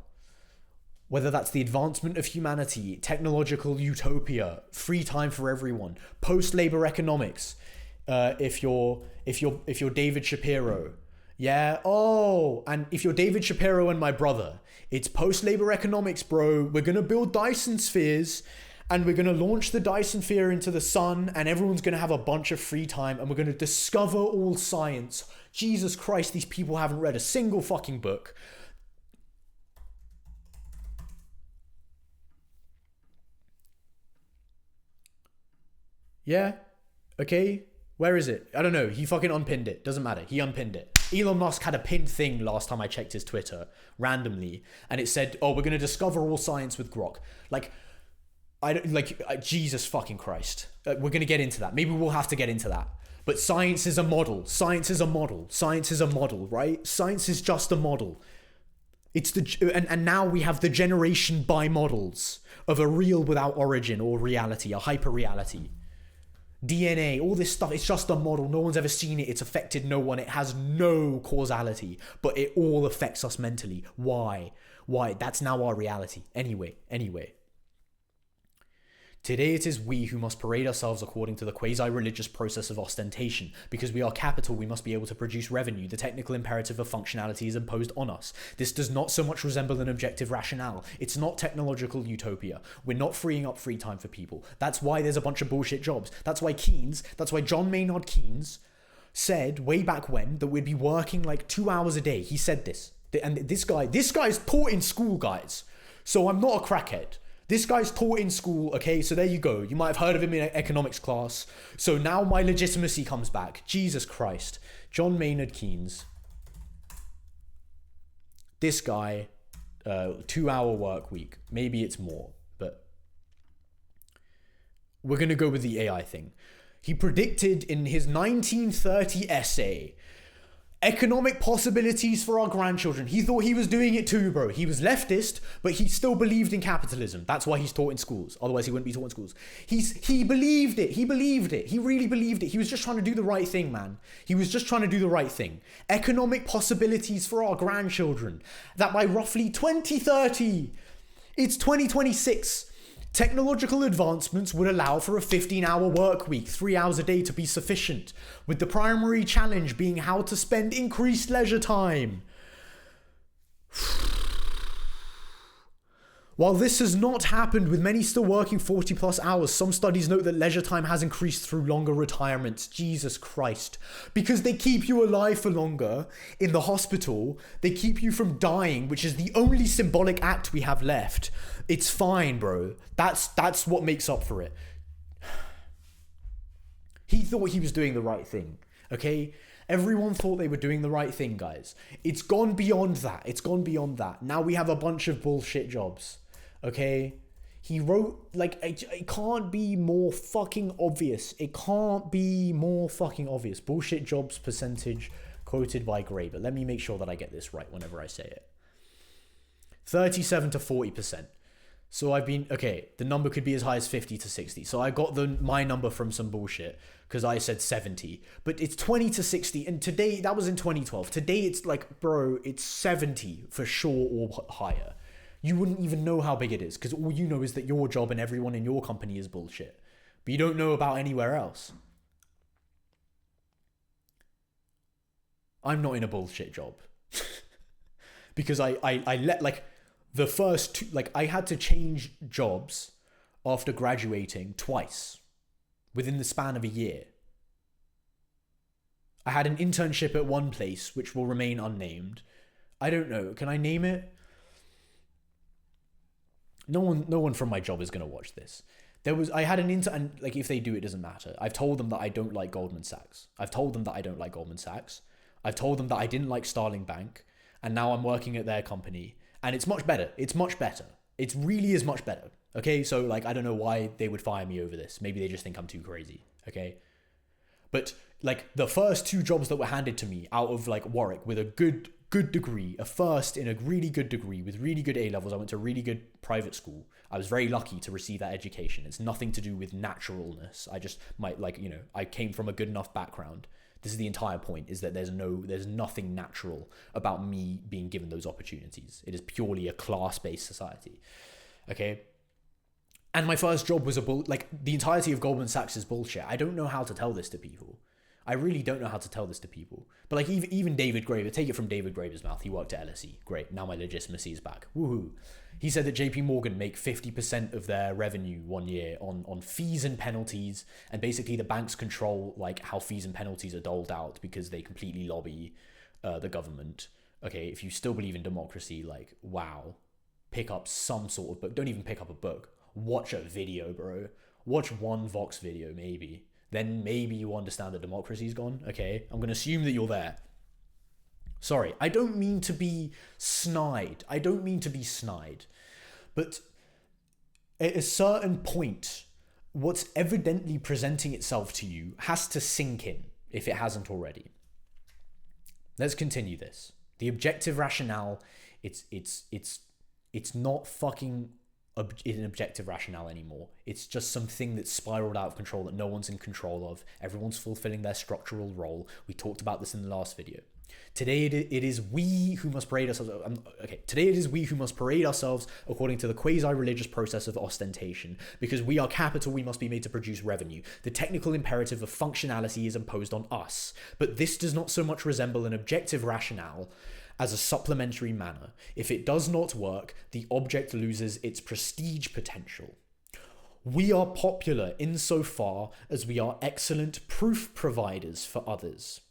Speaker 1: Whether that's the advancement of humanity, technological utopia, free time for everyone, post-labor economics, if you're David Shapiro, yeah, oh, and if you're David Shapiro and my brother, it's post-labor economics, bro. We're gonna build Dyson spheres, and we're gonna launch the Dyson sphere into the sun, and everyone's gonna have a bunch of free time, and we're gonna discover all science. Jesus Christ, these people haven't read a single fucking book. Yeah, okay. Where is it? I don't know. He fucking unpinned it. Doesn't matter. He unpinned it. Elon Musk had a pinned thing last time I checked his Twitter randomly, and it said, "Oh, we're gonna discover all science with Grok." Jesus fucking Christ. We're gonna get into that. Maybe we'll have to get into that. But science is a model. Science is a model. Science is a model, right? Science is just a model. It's and now we have the generation by models of a real without origin or reality, a hyper reality. DNA, all this stuff, it's just a model. No one's ever seen it. It's affected no one. It has no causality, but it all affects us mentally. Why? That's now our reality. Anyway. Today it is we who must parade ourselves according to the quasi-religious process of ostentation. Because we are capital, we must be able to produce revenue. The technical imperative of functionality is imposed on us. This does not so much resemble an objective rationale. It's not technological utopia. We're not freeing up free time for people. That's why there's a bunch of bullshit jobs. That's why John Maynard Keynes said way back when that we'd be working like 2 hours a day. He said this. And this guy's taught in school, guys. So I'm not a crackhead. This guy's taught in school, okay? So there you go. You might have heard of him in economics class. So now my legitimacy comes back. Jesus Christ. John Maynard Keynes. This guy, 2 hour work week. Maybe it's more, but we're going to go with the AI thing. He predicted in his 1930 essay, economic possibilities for our grandchildren. He thought he was doing it too, bro. He was leftist, but he still believed in capitalism. That's why he's taught in schools. Otherwise, he wouldn't be taught in schools. He believed it. He really believed it. He was just trying to do the right thing, man. He was just trying to do the right thing. Economic possibilities for our grandchildren. That by roughly 2030, it's 2026. Technological advancements would allow for a 15-hour work week, 3 hours a day to be sufficient, with the primary challenge being how to spend increased leisure time. While this has not happened, with many still working 40 plus hours, some studies note that leisure time has increased through longer retirements. Jesus Christ. Because they keep you alive for longer in the hospital. They keep you from dying, which is the only symbolic act we have left. It's fine, bro. That's what makes up for it. He thought he was doing the right thing, okay? Everyone thought they were doing the right thing, guys. It's gone beyond that. It's gone beyond that. Now we have a bunch of bullshit jobs, okay? He wrote, like, it can't be more fucking obvious. It can't be more fucking obvious. Bullshit jobs percentage quoted by Graeber. Let me make sure that I get this right whenever I say it. 37 to 40%. So I've been, okay, the number could be as high as 50 to 60. So I got my number from some bullshit because I said 70. But it's 20 to 60. And today, that was in 2012. Today it's like, bro, it's 70 for sure or higher. You wouldn't even know how big it is because all you know is that your job and everyone in your company is bullshit. But you don't know about anywhere else. I'm not in a bullshit job. Because I let, like, the first two, like, I had to change jobs after graduating twice within the span of a year. I had an internship at one place, which will remain unnamed. I don't know. Can I name it? No one from my job is going to watch this. I had an intern, like, if they do, it doesn't matter. I've told them that I don't like Goldman Sachs. I've told them that I don't like Goldman Sachs. I've told them that I didn't like Starling Bank. And now I'm working at their company. And it's much better. It's much better. It really is much better. Okay, so, like, I don't know why they would fire me over this. Maybe they just think I'm too crazy. Okay, but, like, the first two jobs that were handed to me out of, like, Warwick with a good degree, a first in a really good degree with really good A levels. I went to a really good private school. I was very lucky to receive that education. It's nothing to do with naturalness. I just might, like, you know, I came from a good enough background. This is the entire point, is that there's nothing natural about me being given those opportunities. It is purely a class-based society. Okay? And my first job was the entirety of Goldman Sachs is bullshit. I don't know how to tell this to people. I really don't know how to tell this to people. But, like, even David Graeber, take it from David Graeber's mouth. He worked at LSE. Great. Now my legitimacy is back. Woohoo. He said that JP Morgan make 50% of their revenue 1 year on fees and penalties. And basically the banks control, like, how fees and penalties are doled out because they completely lobby the government. Okay, if you still believe in democracy, like, wow. Pick up some sort of book. Don't even pick up a book. Watch a video, bro. Watch one Vox video, maybe. Then maybe you understand that democracy's gone. Okay, I'm going to assume that you're there. Sorry, I don't mean to be snide. But at a certain point, what's evidently presenting itself to you has to sink in, if it hasn't already. Let's continue this. The objective rationale, it's not fucking an objective rationale anymore. It's just something that's spiraled out of control that no one's in control of. Everyone's fulfilling their structural role. We talked about this in the last video. Today it is we who must parade ourselves. Today it is we who must parade ourselves according to the quasi-religious process of ostentation. Because we are capital, we must be made to produce revenue. The technical imperative of functionality is imposed on us. But this does not so much resemble an objective rationale as a supplementary manner. If it does not work, the object loses its prestige potential. We are popular insofar as we are excellent proof providers for others.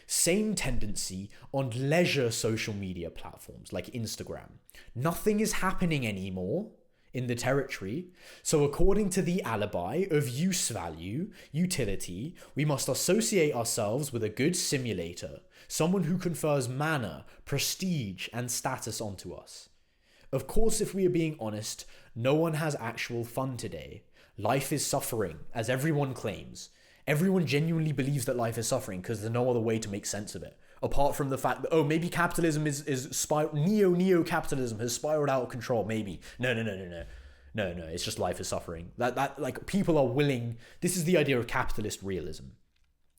Speaker 1: Same tendency on leisure social media platforms like Instagram. Nothing is happening anymore in the territory, so according to the alibi of use value, utility, we must associate ourselves with a good simulator, someone who confers manner, prestige, and status onto us. Of course, if we are being honest, no one has actual fun today. Life is suffering, as everyone claims. Everyone genuinely believes that life is suffering because there's no other way to make sense of it. Apart from the fact that, oh, maybe capitalism neo-capitalism has spiraled out of control, maybe. No, it's just life is suffering. That like, people are willing, this is the idea of capitalist realism.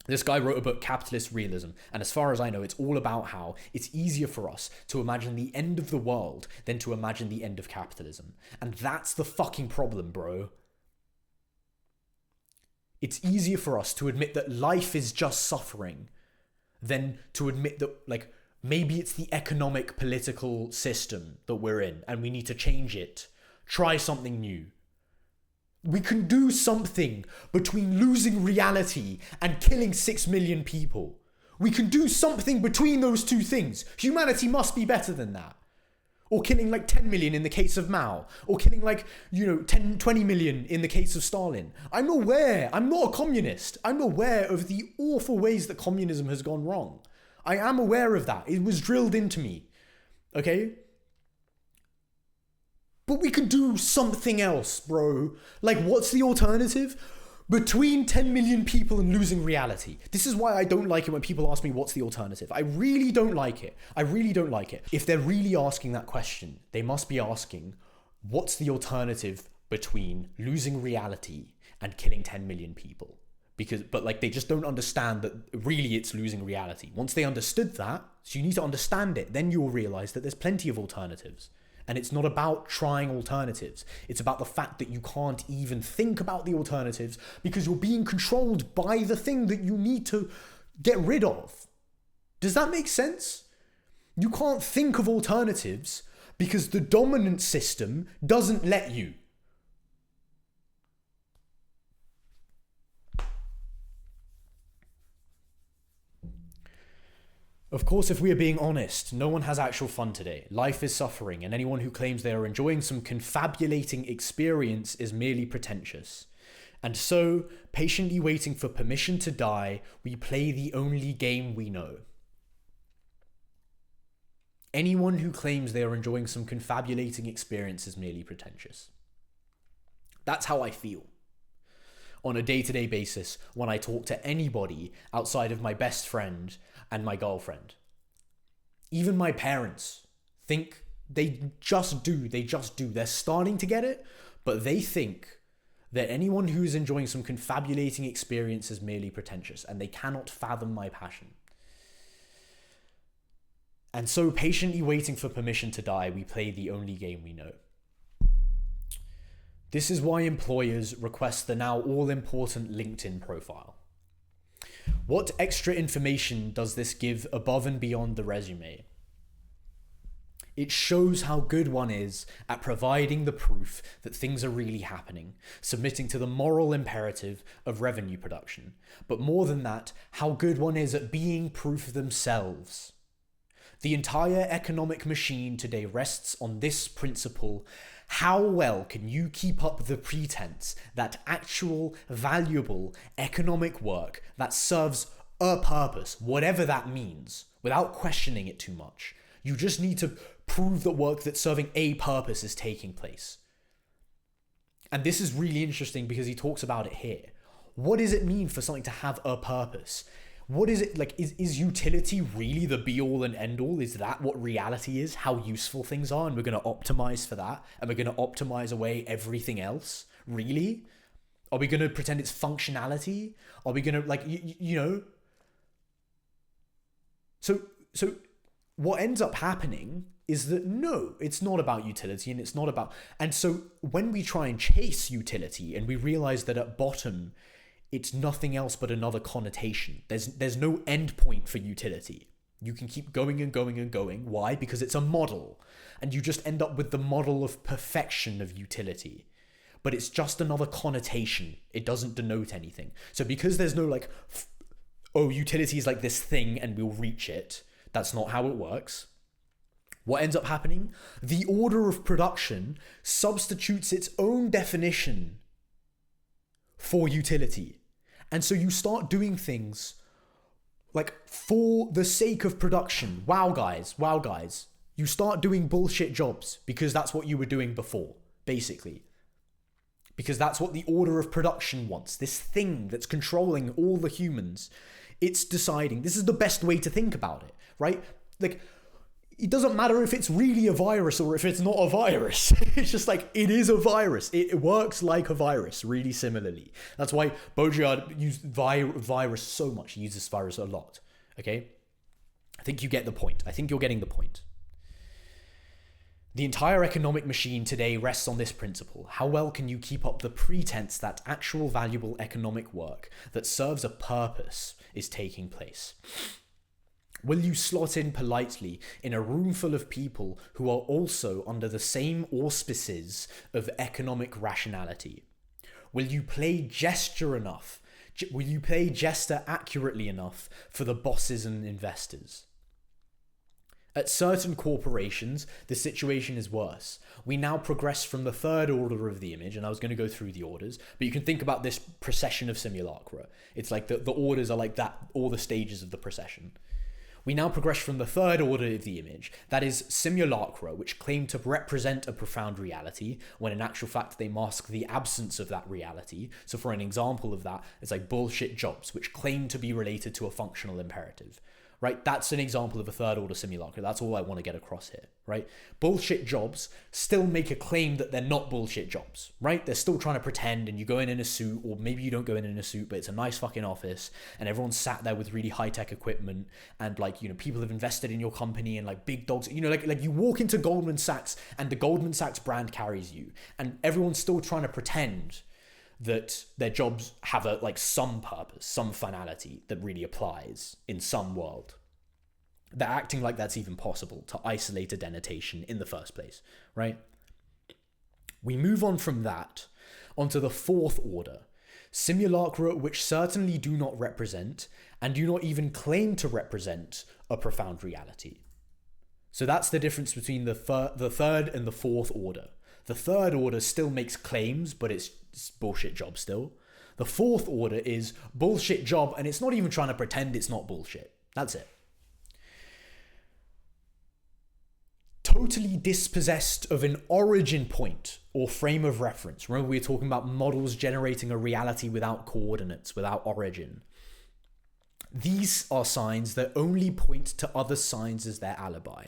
Speaker 1: This guy wrote a book, Capitalist Realism, and as far as I know, it's all about how it's easier for us to imagine the end of the world than to imagine the end of capitalism. And that's the fucking problem, bro. It's easier for us to admit that life is just suffering than to admit that, like, Maybe it's the economic political system that we're in and we need to change it. Try something new. We can do something between losing reality and killing 6 million people. We can do something between those two things. Humanity must be better than that. Or killing like 10 million in the case of Mao. Or killing 10, 20 million in the case of Stalin. I'm aware. I'm not a communist. I'm aware of the awful ways that communism has gone wrong. I am aware of that. It was drilled into me. Okay? But we could do something else, bro. Like, what's the alternative? Between 10 million people and losing reality. This is why I don't like it when people ask me what's the alternative. I really don't like it. I really don't like it. If they're really asking that question, they must be asking, what's the alternative between losing reality and killing 10 million people? But they just don't understand that really it's losing reality. Once they understood that, so you need to understand it, then you'll realize that there's plenty of alternatives. And it's not about trying alternatives. It's about the fact that you can't even think about the alternatives because you're being controlled by the thing that you need to get rid of. Does that make sense? You can't think of alternatives because the dominant system doesn't let you. Of course, if we are being honest, no one has actual fun today. Life is suffering, and anyone who claims they are enjoying some confabulating experience is merely pretentious. And so, patiently waiting for permission to die, we play the only game we know. Anyone who claims they are enjoying some confabulating experience is merely pretentious. That's how I feel on a day-to-day basis when I talk to anybody outside of my best friend and my girlfriend. Even my parents think they just do. They're starting to get it, but they think that anyone who is enjoying some confabulating experience is merely pretentious, and they cannot fathom my passion. And so, patiently waiting for permission to die, we play the only game we know. This is why employers request the now all-important LinkedIn profile. What extra information does this give above and beyond the resume? It shows how good one is at providing the proof that things are really happening, submitting to the moral imperative of revenue production. But more than that, how good one is at being proof themselves. The entire economic machine today rests on this principle. How well can you keep up the pretense that actual, valuable economic work that serves a purpose, whatever that means, without questioning it too much? You just need to prove that work that's serving a purpose is taking place. And this is really interesting because he talks about it here. What does it mean for something to have a purpose? What is it like? Is utility really the be all and end all? Is that what reality is? How useful things are, and we're going to optimize for that, and we're going to optimize away everything else? Really? Are we going to pretend it's functionality? Are we going to So what ends up happening is that no, it's not about utility, and it's not about. And so when we try and chase utility, and we realize that at bottom, it's nothing else but another connotation. There's no end point for utility. You can keep going and going and going. Why? Because it's a model. And you just end up with the model of perfection of utility. But it's just another connotation. It doesn't denote anything. So because there's no utility is like this thing and we'll reach it. That's not how it works. What ends up happening? The order of production substitutes its own definition for utility. And so you start doing things like for the sake of production. Wow, guys. You start doing bullshit jobs because that's what you were doing before, basically. Because that's what the order of production wants. This thing that's controlling all the humans. It's deciding this is the best way to think about it, right? Like, it doesn't matter if it's really a virus or if it's not a virus. It's just like, it is a virus. It works like a virus, really similarly. That's why Baudrillard used virus so much. He uses virus a lot, okay? I think you get the point. I think you're getting the point. The entire economic machine today rests on this principle. How well can you keep up the pretense that actual valuable economic work that serves a purpose is taking place? Will you slot in politely in a room full of people who are also under the same auspices of economic rationality? Will you play gesture enough? Will you play gesture accurately enough for the bosses and investors? At certain corporations, the situation is worse. We now progress from the third order of the image, and I was going to go through the orders, but you can think about this procession of simulacra. It's like the orders are like that, all the stages of the procession. We now progress from the third order of the image, that is simulacra, which claim to represent a profound reality, when in actual fact they mask the absence of that reality. So for an example of that, it's like bullshit jobs, which claim to be related to a functional imperative. Right? That's an example of a third order simulacra. That's all I want to get across here, right? Bullshit jobs still make a claim that they're not bullshit jobs, right? They're still trying to pretend, and you go in a suit, or maybe you don't go in a suit, but it's a nice fucking office and everyone's sat there with really high-tech equipment, and like, you know, people have invested in your company, and like big dogs, you know, like you walk into Goldman Sachs and the Goldman Sachs brand carries you, and everyone's still trying to pretend that their jobs have some purpose, some finality that really applies in some world. They're acting like that's even possible to isolate a denotation in the first place, right? We move on from that onto the fourth order, simulacra which certainly do not represent and do not even claim to represent a profound reality. So that's the difference between the third and the fourth order. The third order still makes claims, but it's bullshit job still. The fourth order is bullshit job, and it's not even trying to pretend it's not bullshit. That's it. Totally dispossessed of an origin point or frame of reference. Remember, we were talking about models generating a reality without coordinates, without origin. These are signs that only point to other signs as their alibi.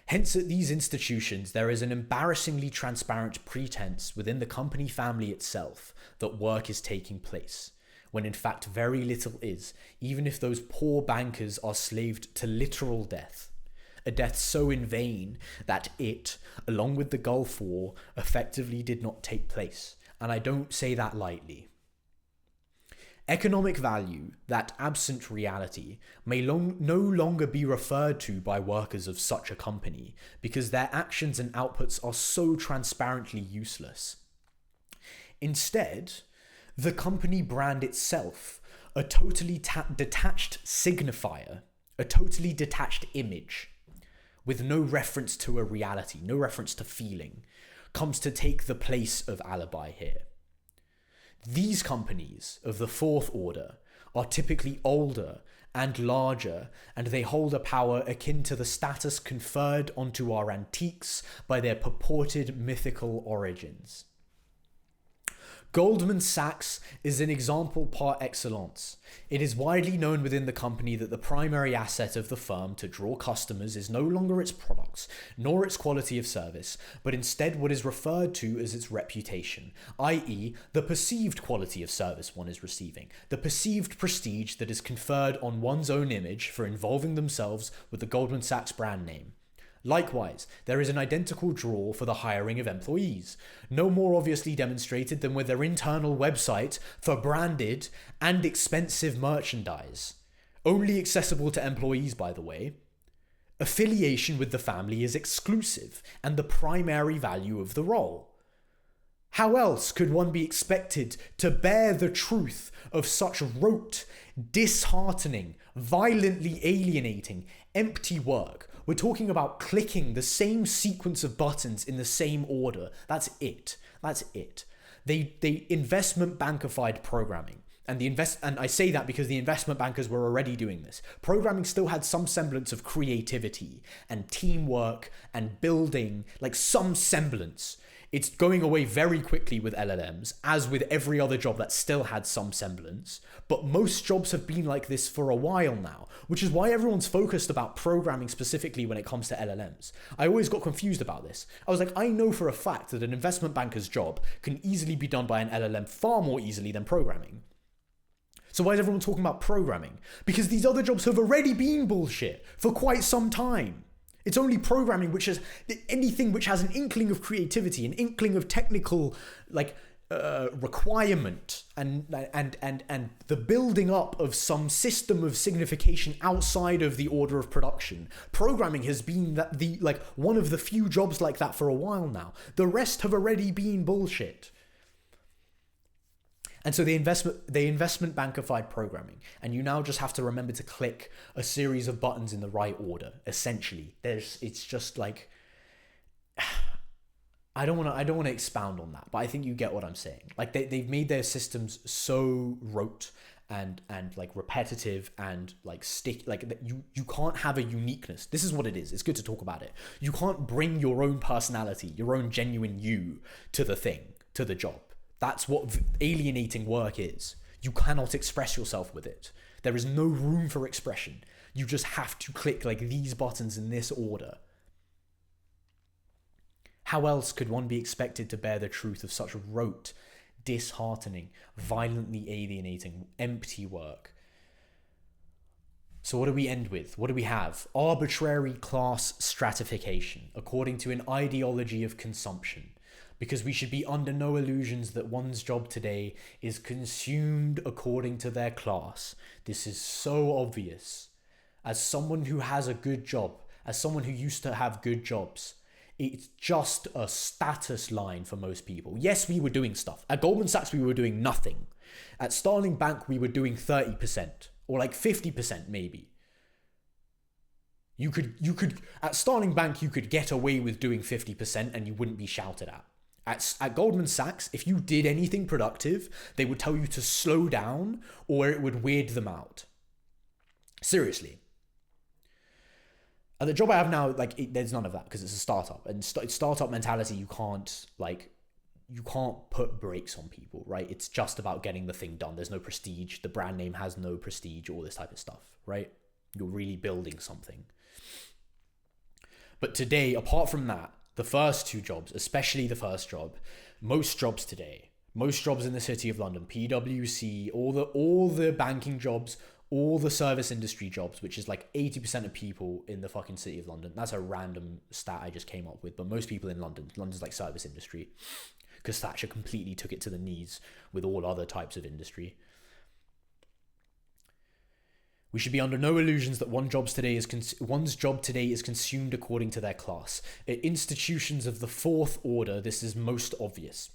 Speaker 1: Hence, at these institutions, there is an embarrassingly transparent pretense within the company family itself that work is taking place, when in fact very little is, even if those poor bankers are slaved to literal death. A death so in vain that it, along with the Gulf War, effectively did not take place. And I don't say that lightly. Economic value, that absent reality, may no longer be referred to by workers of such a company because their actions and outputs are so transparently useless. Instead, the company brand itself, a totally detached signifier, a totally detached image, with no reference to a reality, no reference to feeling, comes to take the place of alibi here. These companies of the fourth order are typically older and larger, and they hold a power akin to the status conferred onto our antiques by their purported mythical origins. Goldman Sachs is an example par excellence. It is widely known within the company that the primary asset of the firm to draw customers is no longer its products, nor its quality of service, but instead what is referred to as its reputation, i.e. the perceived quality of service one is receiving, the perceived prestige that is conferred on one's own image for involving themselves with the Goldman Sachs brand name. Likewise, there is an identical draw for the hiring of employees, no more obviously demonstrated than with their internal website for branded and expensive merchandise. Only accessible to employees, by the way. Affiliation with the family is exclusive and the primary value of the role. How else could one be expected to bear the truth of such rote, disheartening, violently alienating, empty work? We're talking about clicking the same sequence of buttons in the same order. That's it. That's it. They investment bankified programming. And I say that because the investment bankers were already doing this. Programming still had some semblance of creativity and teamwork and building, like some semblance. It's going away very quickly with LLMs, as with every other job that still had some semblance. But most jobs have been like this for a while now, which is why everyone's focused about programming specifically when it comes to LLMs. I always got confused about this. I was like, I know for a fact that an investment banker's job can easily be done by an LLM far more easily than programming. So why is everyone talking about programming? Because these other jobs have already been bullshit for quite some time. It's only programming which has anything which has an inkling of creativity, an inkling of technical, requirement and the building up of some system of signification outside of the order of production. Programming has been one of the few jobs like that for a while now. The rest have already been bullshit. And so they investment bankified programming, and you now just have to remember to click a series of buttons in the right order. Essentially, it's just like, I don't want to expound on that, but I think you get what I'm saying. Like they've made their systems so rote and like repetitive and like stick, like you can't have a uniqueness. This is what it is. It's good to talk about it. You can't bring your own personality, your own genuine you to the thing, to the job. That's what alienating work is. You cannot express yourself with it. There is no room for expression. You just have to click like these buttons in this order. How else could one be expected to bear the truth of such rote, disheartening, violently alienating, empty work? So what do we end with? What do we have? Arbitrary class stratification, according to an ideology of consumption. Because we should be under no illusions that one's job today is consumed according to their class. This is so obvious. As someone who has a good job, as someone who used to have good jobs, it's just a status line for most people. Yes, we were doing stuff. At Goldman Sachs, we were doing nothing. At Starling Bank, we were doing 30% or like 50% maybe. You could at Starling Bank, you could get away with doing 50% and you wouldn't be shouted at. At Goldman Sachs, if you did anything productive, they would tell you to slow down or it would weird them out. Seriously. At the job I have now, there's none of that because it's a startup. And startup mentality, you can't put brakes on people, right? It's just about getting the thing done. There's no prestige. The brand name has no prestige, all this type of stuff, right? You're really building something. But today, apart from that, the first two jobs, especially the first job, most jobs in the City of London, PwC, all the banking jobs, all the service industry jobs, which is like 80% of people in the fucking City of London. That's a random stat I just came up with, but most people in London's like service industry, because Thatcher completely took it to the knees with all other types of industry. We should be under no illusions that one's job today is consumed according to their class. At institutions of the fourth order, this is most obvious.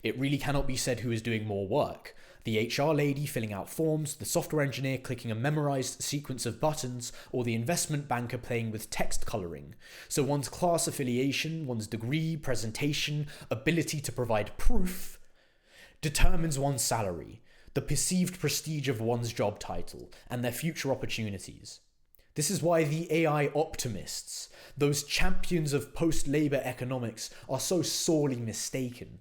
Speaker 1: It really cannot be said who is doing more work. The HR lady filling out forms, the software engineer clicking a memorized sequence of buttons, or the investment banker playing with text coloring. So one's class affiliation, one's degree, presentation, ability to provide proof, determines one's salary, the perceived prestige of one's job title, and their future opportunities. This is why the AI optimists, those champions of post-labor economics, are so sorely mistaken.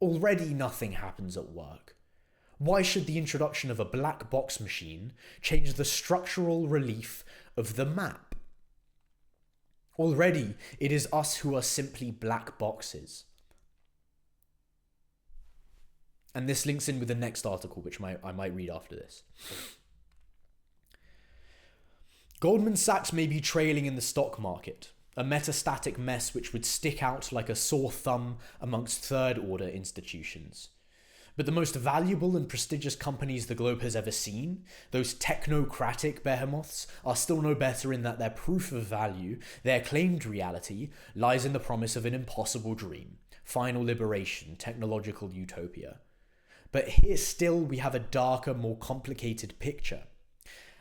Speaker 1: Already nothing happens at work. Why should the introduction of a black box machine change the structural relief of the map? Already, it is us who are simply black boxes. And this links in with the next article, which I might read after this. Goldman Sachs may be trailing in the stock market, a metastatic mess which would stick out like a sore thumb amongst third-order institutions. But the most valuable and prestigious companies the globe has ever seen, those technocratic behemoths, are still no better in that their proof of value, their claimed reality, lies in the promise of an impossible dream, final liberation, technological utopia. But here still we have a darker, more complicated picture.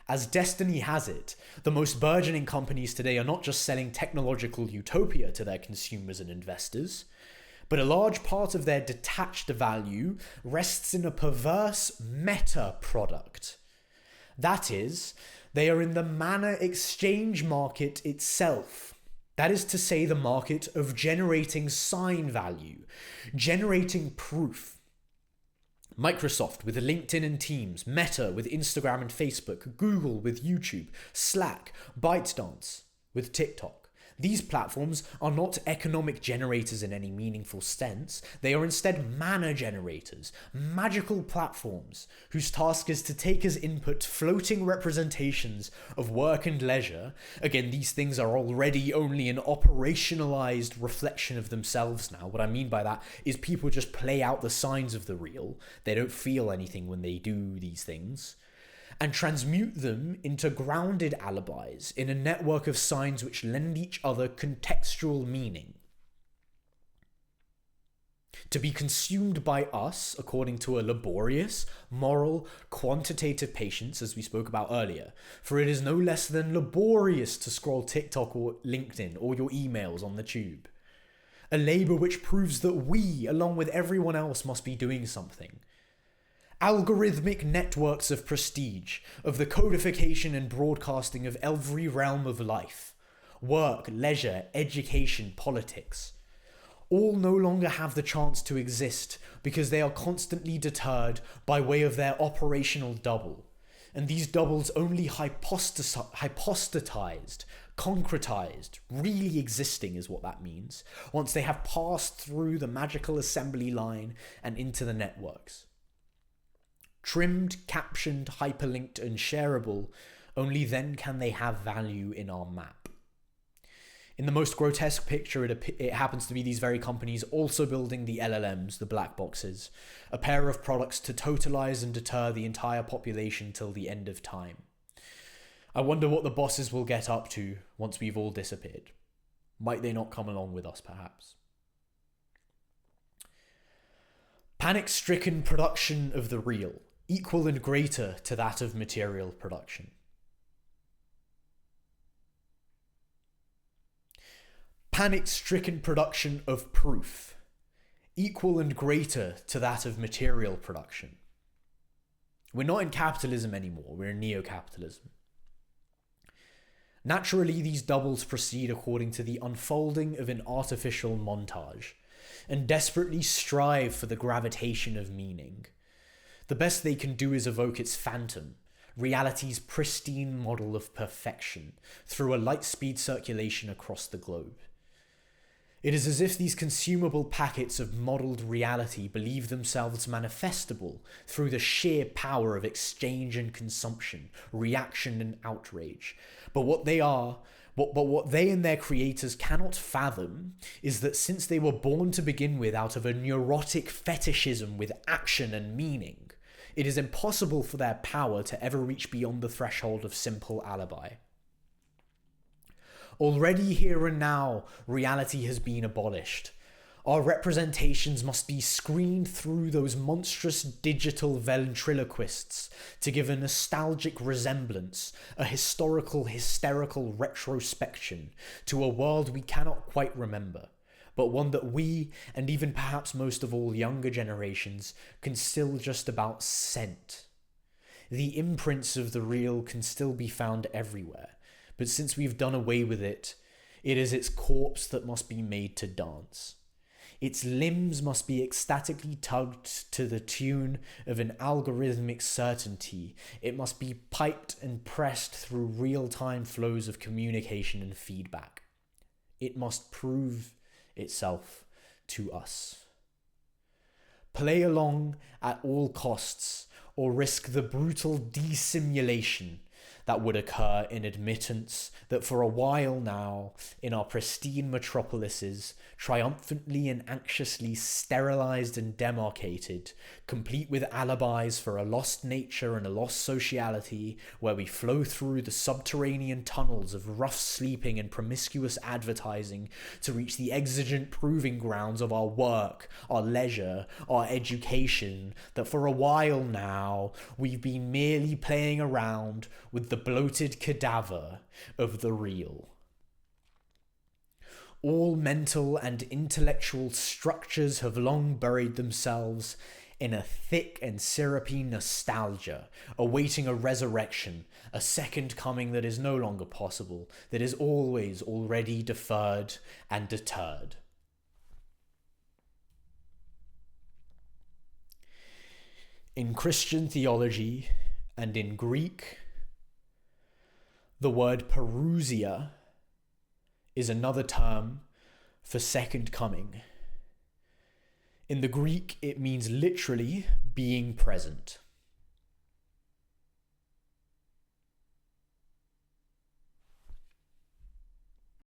Speaker 1: As destiny has it, the most burgeoning companies today are not just selling technological utopia to their consumers and investors, but a large part of their detached value rests in a perverse meta product. That is, they are in the mana exchange market itself. That is to say, the market of generating sign value, generating proof. Microsoft with LinkedIn and Teams, Meta with Instagram and Facebook, Google with YouTube, Slack, ByteDance with TikTok. These platforms are not economic generators in any meaningful sense. They are instead mana generators, magical platforms whose task is to take as input floating representations of work and leisure. Again, these things are already only an operationalized reflection of themselves now. What I mean by that is people just play out the signs of the real. They don't feel anything when they do these things. And transmute them into grounded alibis in a network of signs which lend each other contextual meaning. To be consumed by us according to a laborious, moral, quantitative patience, as we spoke about earlier, for it is no less than laborious to scroll TikTok or LinkedIn or your emails on the tube. A labour which proves that we, along with everyone else, must be doing something. Algorithmic networks of prestige, of the codification and broadcasting of every realm of life, work, leisure, education, politics, all no longer have the chance to exist because they are constantly deterred by way of their operational double. And these doubles only hypostatized, concretized, really existing is what that means, once they have passed through the magical assembly line and into the networks. Trimmed, captioned, hyperlinked, and shareable, only then can they have value in our map. In the most grotesque picture, it happens to be these very companies also building the LLMs, the black boxes, a pair of products to totalize and deter the entire population till the end of time. I wonder what the bosses will get up to once we've all disappeared. Might they not come along with us, perhaps? Panic-stricken production of the real, equal and greater to that of material production. Panic-stricken production of proof, equal and greater to that of material production. We're not in capitalism anymore, we're in neo-capitalism. Naturally, these doubles proceed according to the unfolding of an artificial montage, and desperately strive for the gravitation of meaning. The best they can do is evoke its phantom, reality's pristine model of perfection, through a light-speed circulation across the globe. It is as if these consumable packets of modelled reality believe themselves manifestable through the sheer power of exchange and consumption, reaction and outrage. But what they and their creators cannot fathom is that since they were born to begin with out of a neurotic fetishism with action and meaning, it is impossible for their power to ever reach beyond the threshold of simple alibi. Already here and now, reality has been abolished. Our representations must be screened through those monstrous digital ventriloquists to give a nostalgic resemblance, a historical, hysterical retrospection to a world we cannot quite remember, but one that we, and even perhaps most of all younger generations, can still just about scent. The imprints of the real can still be found everywhere, but since we've done away with it, it is its corpse that must be made to dance. Its limbs must be ecstatically tugged to the tune of an algorithmic certainty. It must be piped and pressed through real-time flows of communication and feedback. It must prove itself to us. Play along at all costs, or risk the brutal dissimulation that would occur in admittance that for a while now, in our pristine metropolises, triumphantly and anxiously sterilized and demarcated, complete with alibis for a lost nature and a lost sociality, where we flow through the subterranean tunnels of rough sleeping and promiscuous advertising to reach the exigent proving grounds of our work, our leisure, our education, that for a while now, we've been merely playing around with the bloated cadaver of the real. All mental and intellectual structures have long buried themselves in a thick and syrupy nostalgia, awaiting a resurrection, a second coming that is no longer possible, that is always already deferred and deterred. In Christian theology and in Greek, the word parousia is another term for second coming. In the Greek, it means literally being present.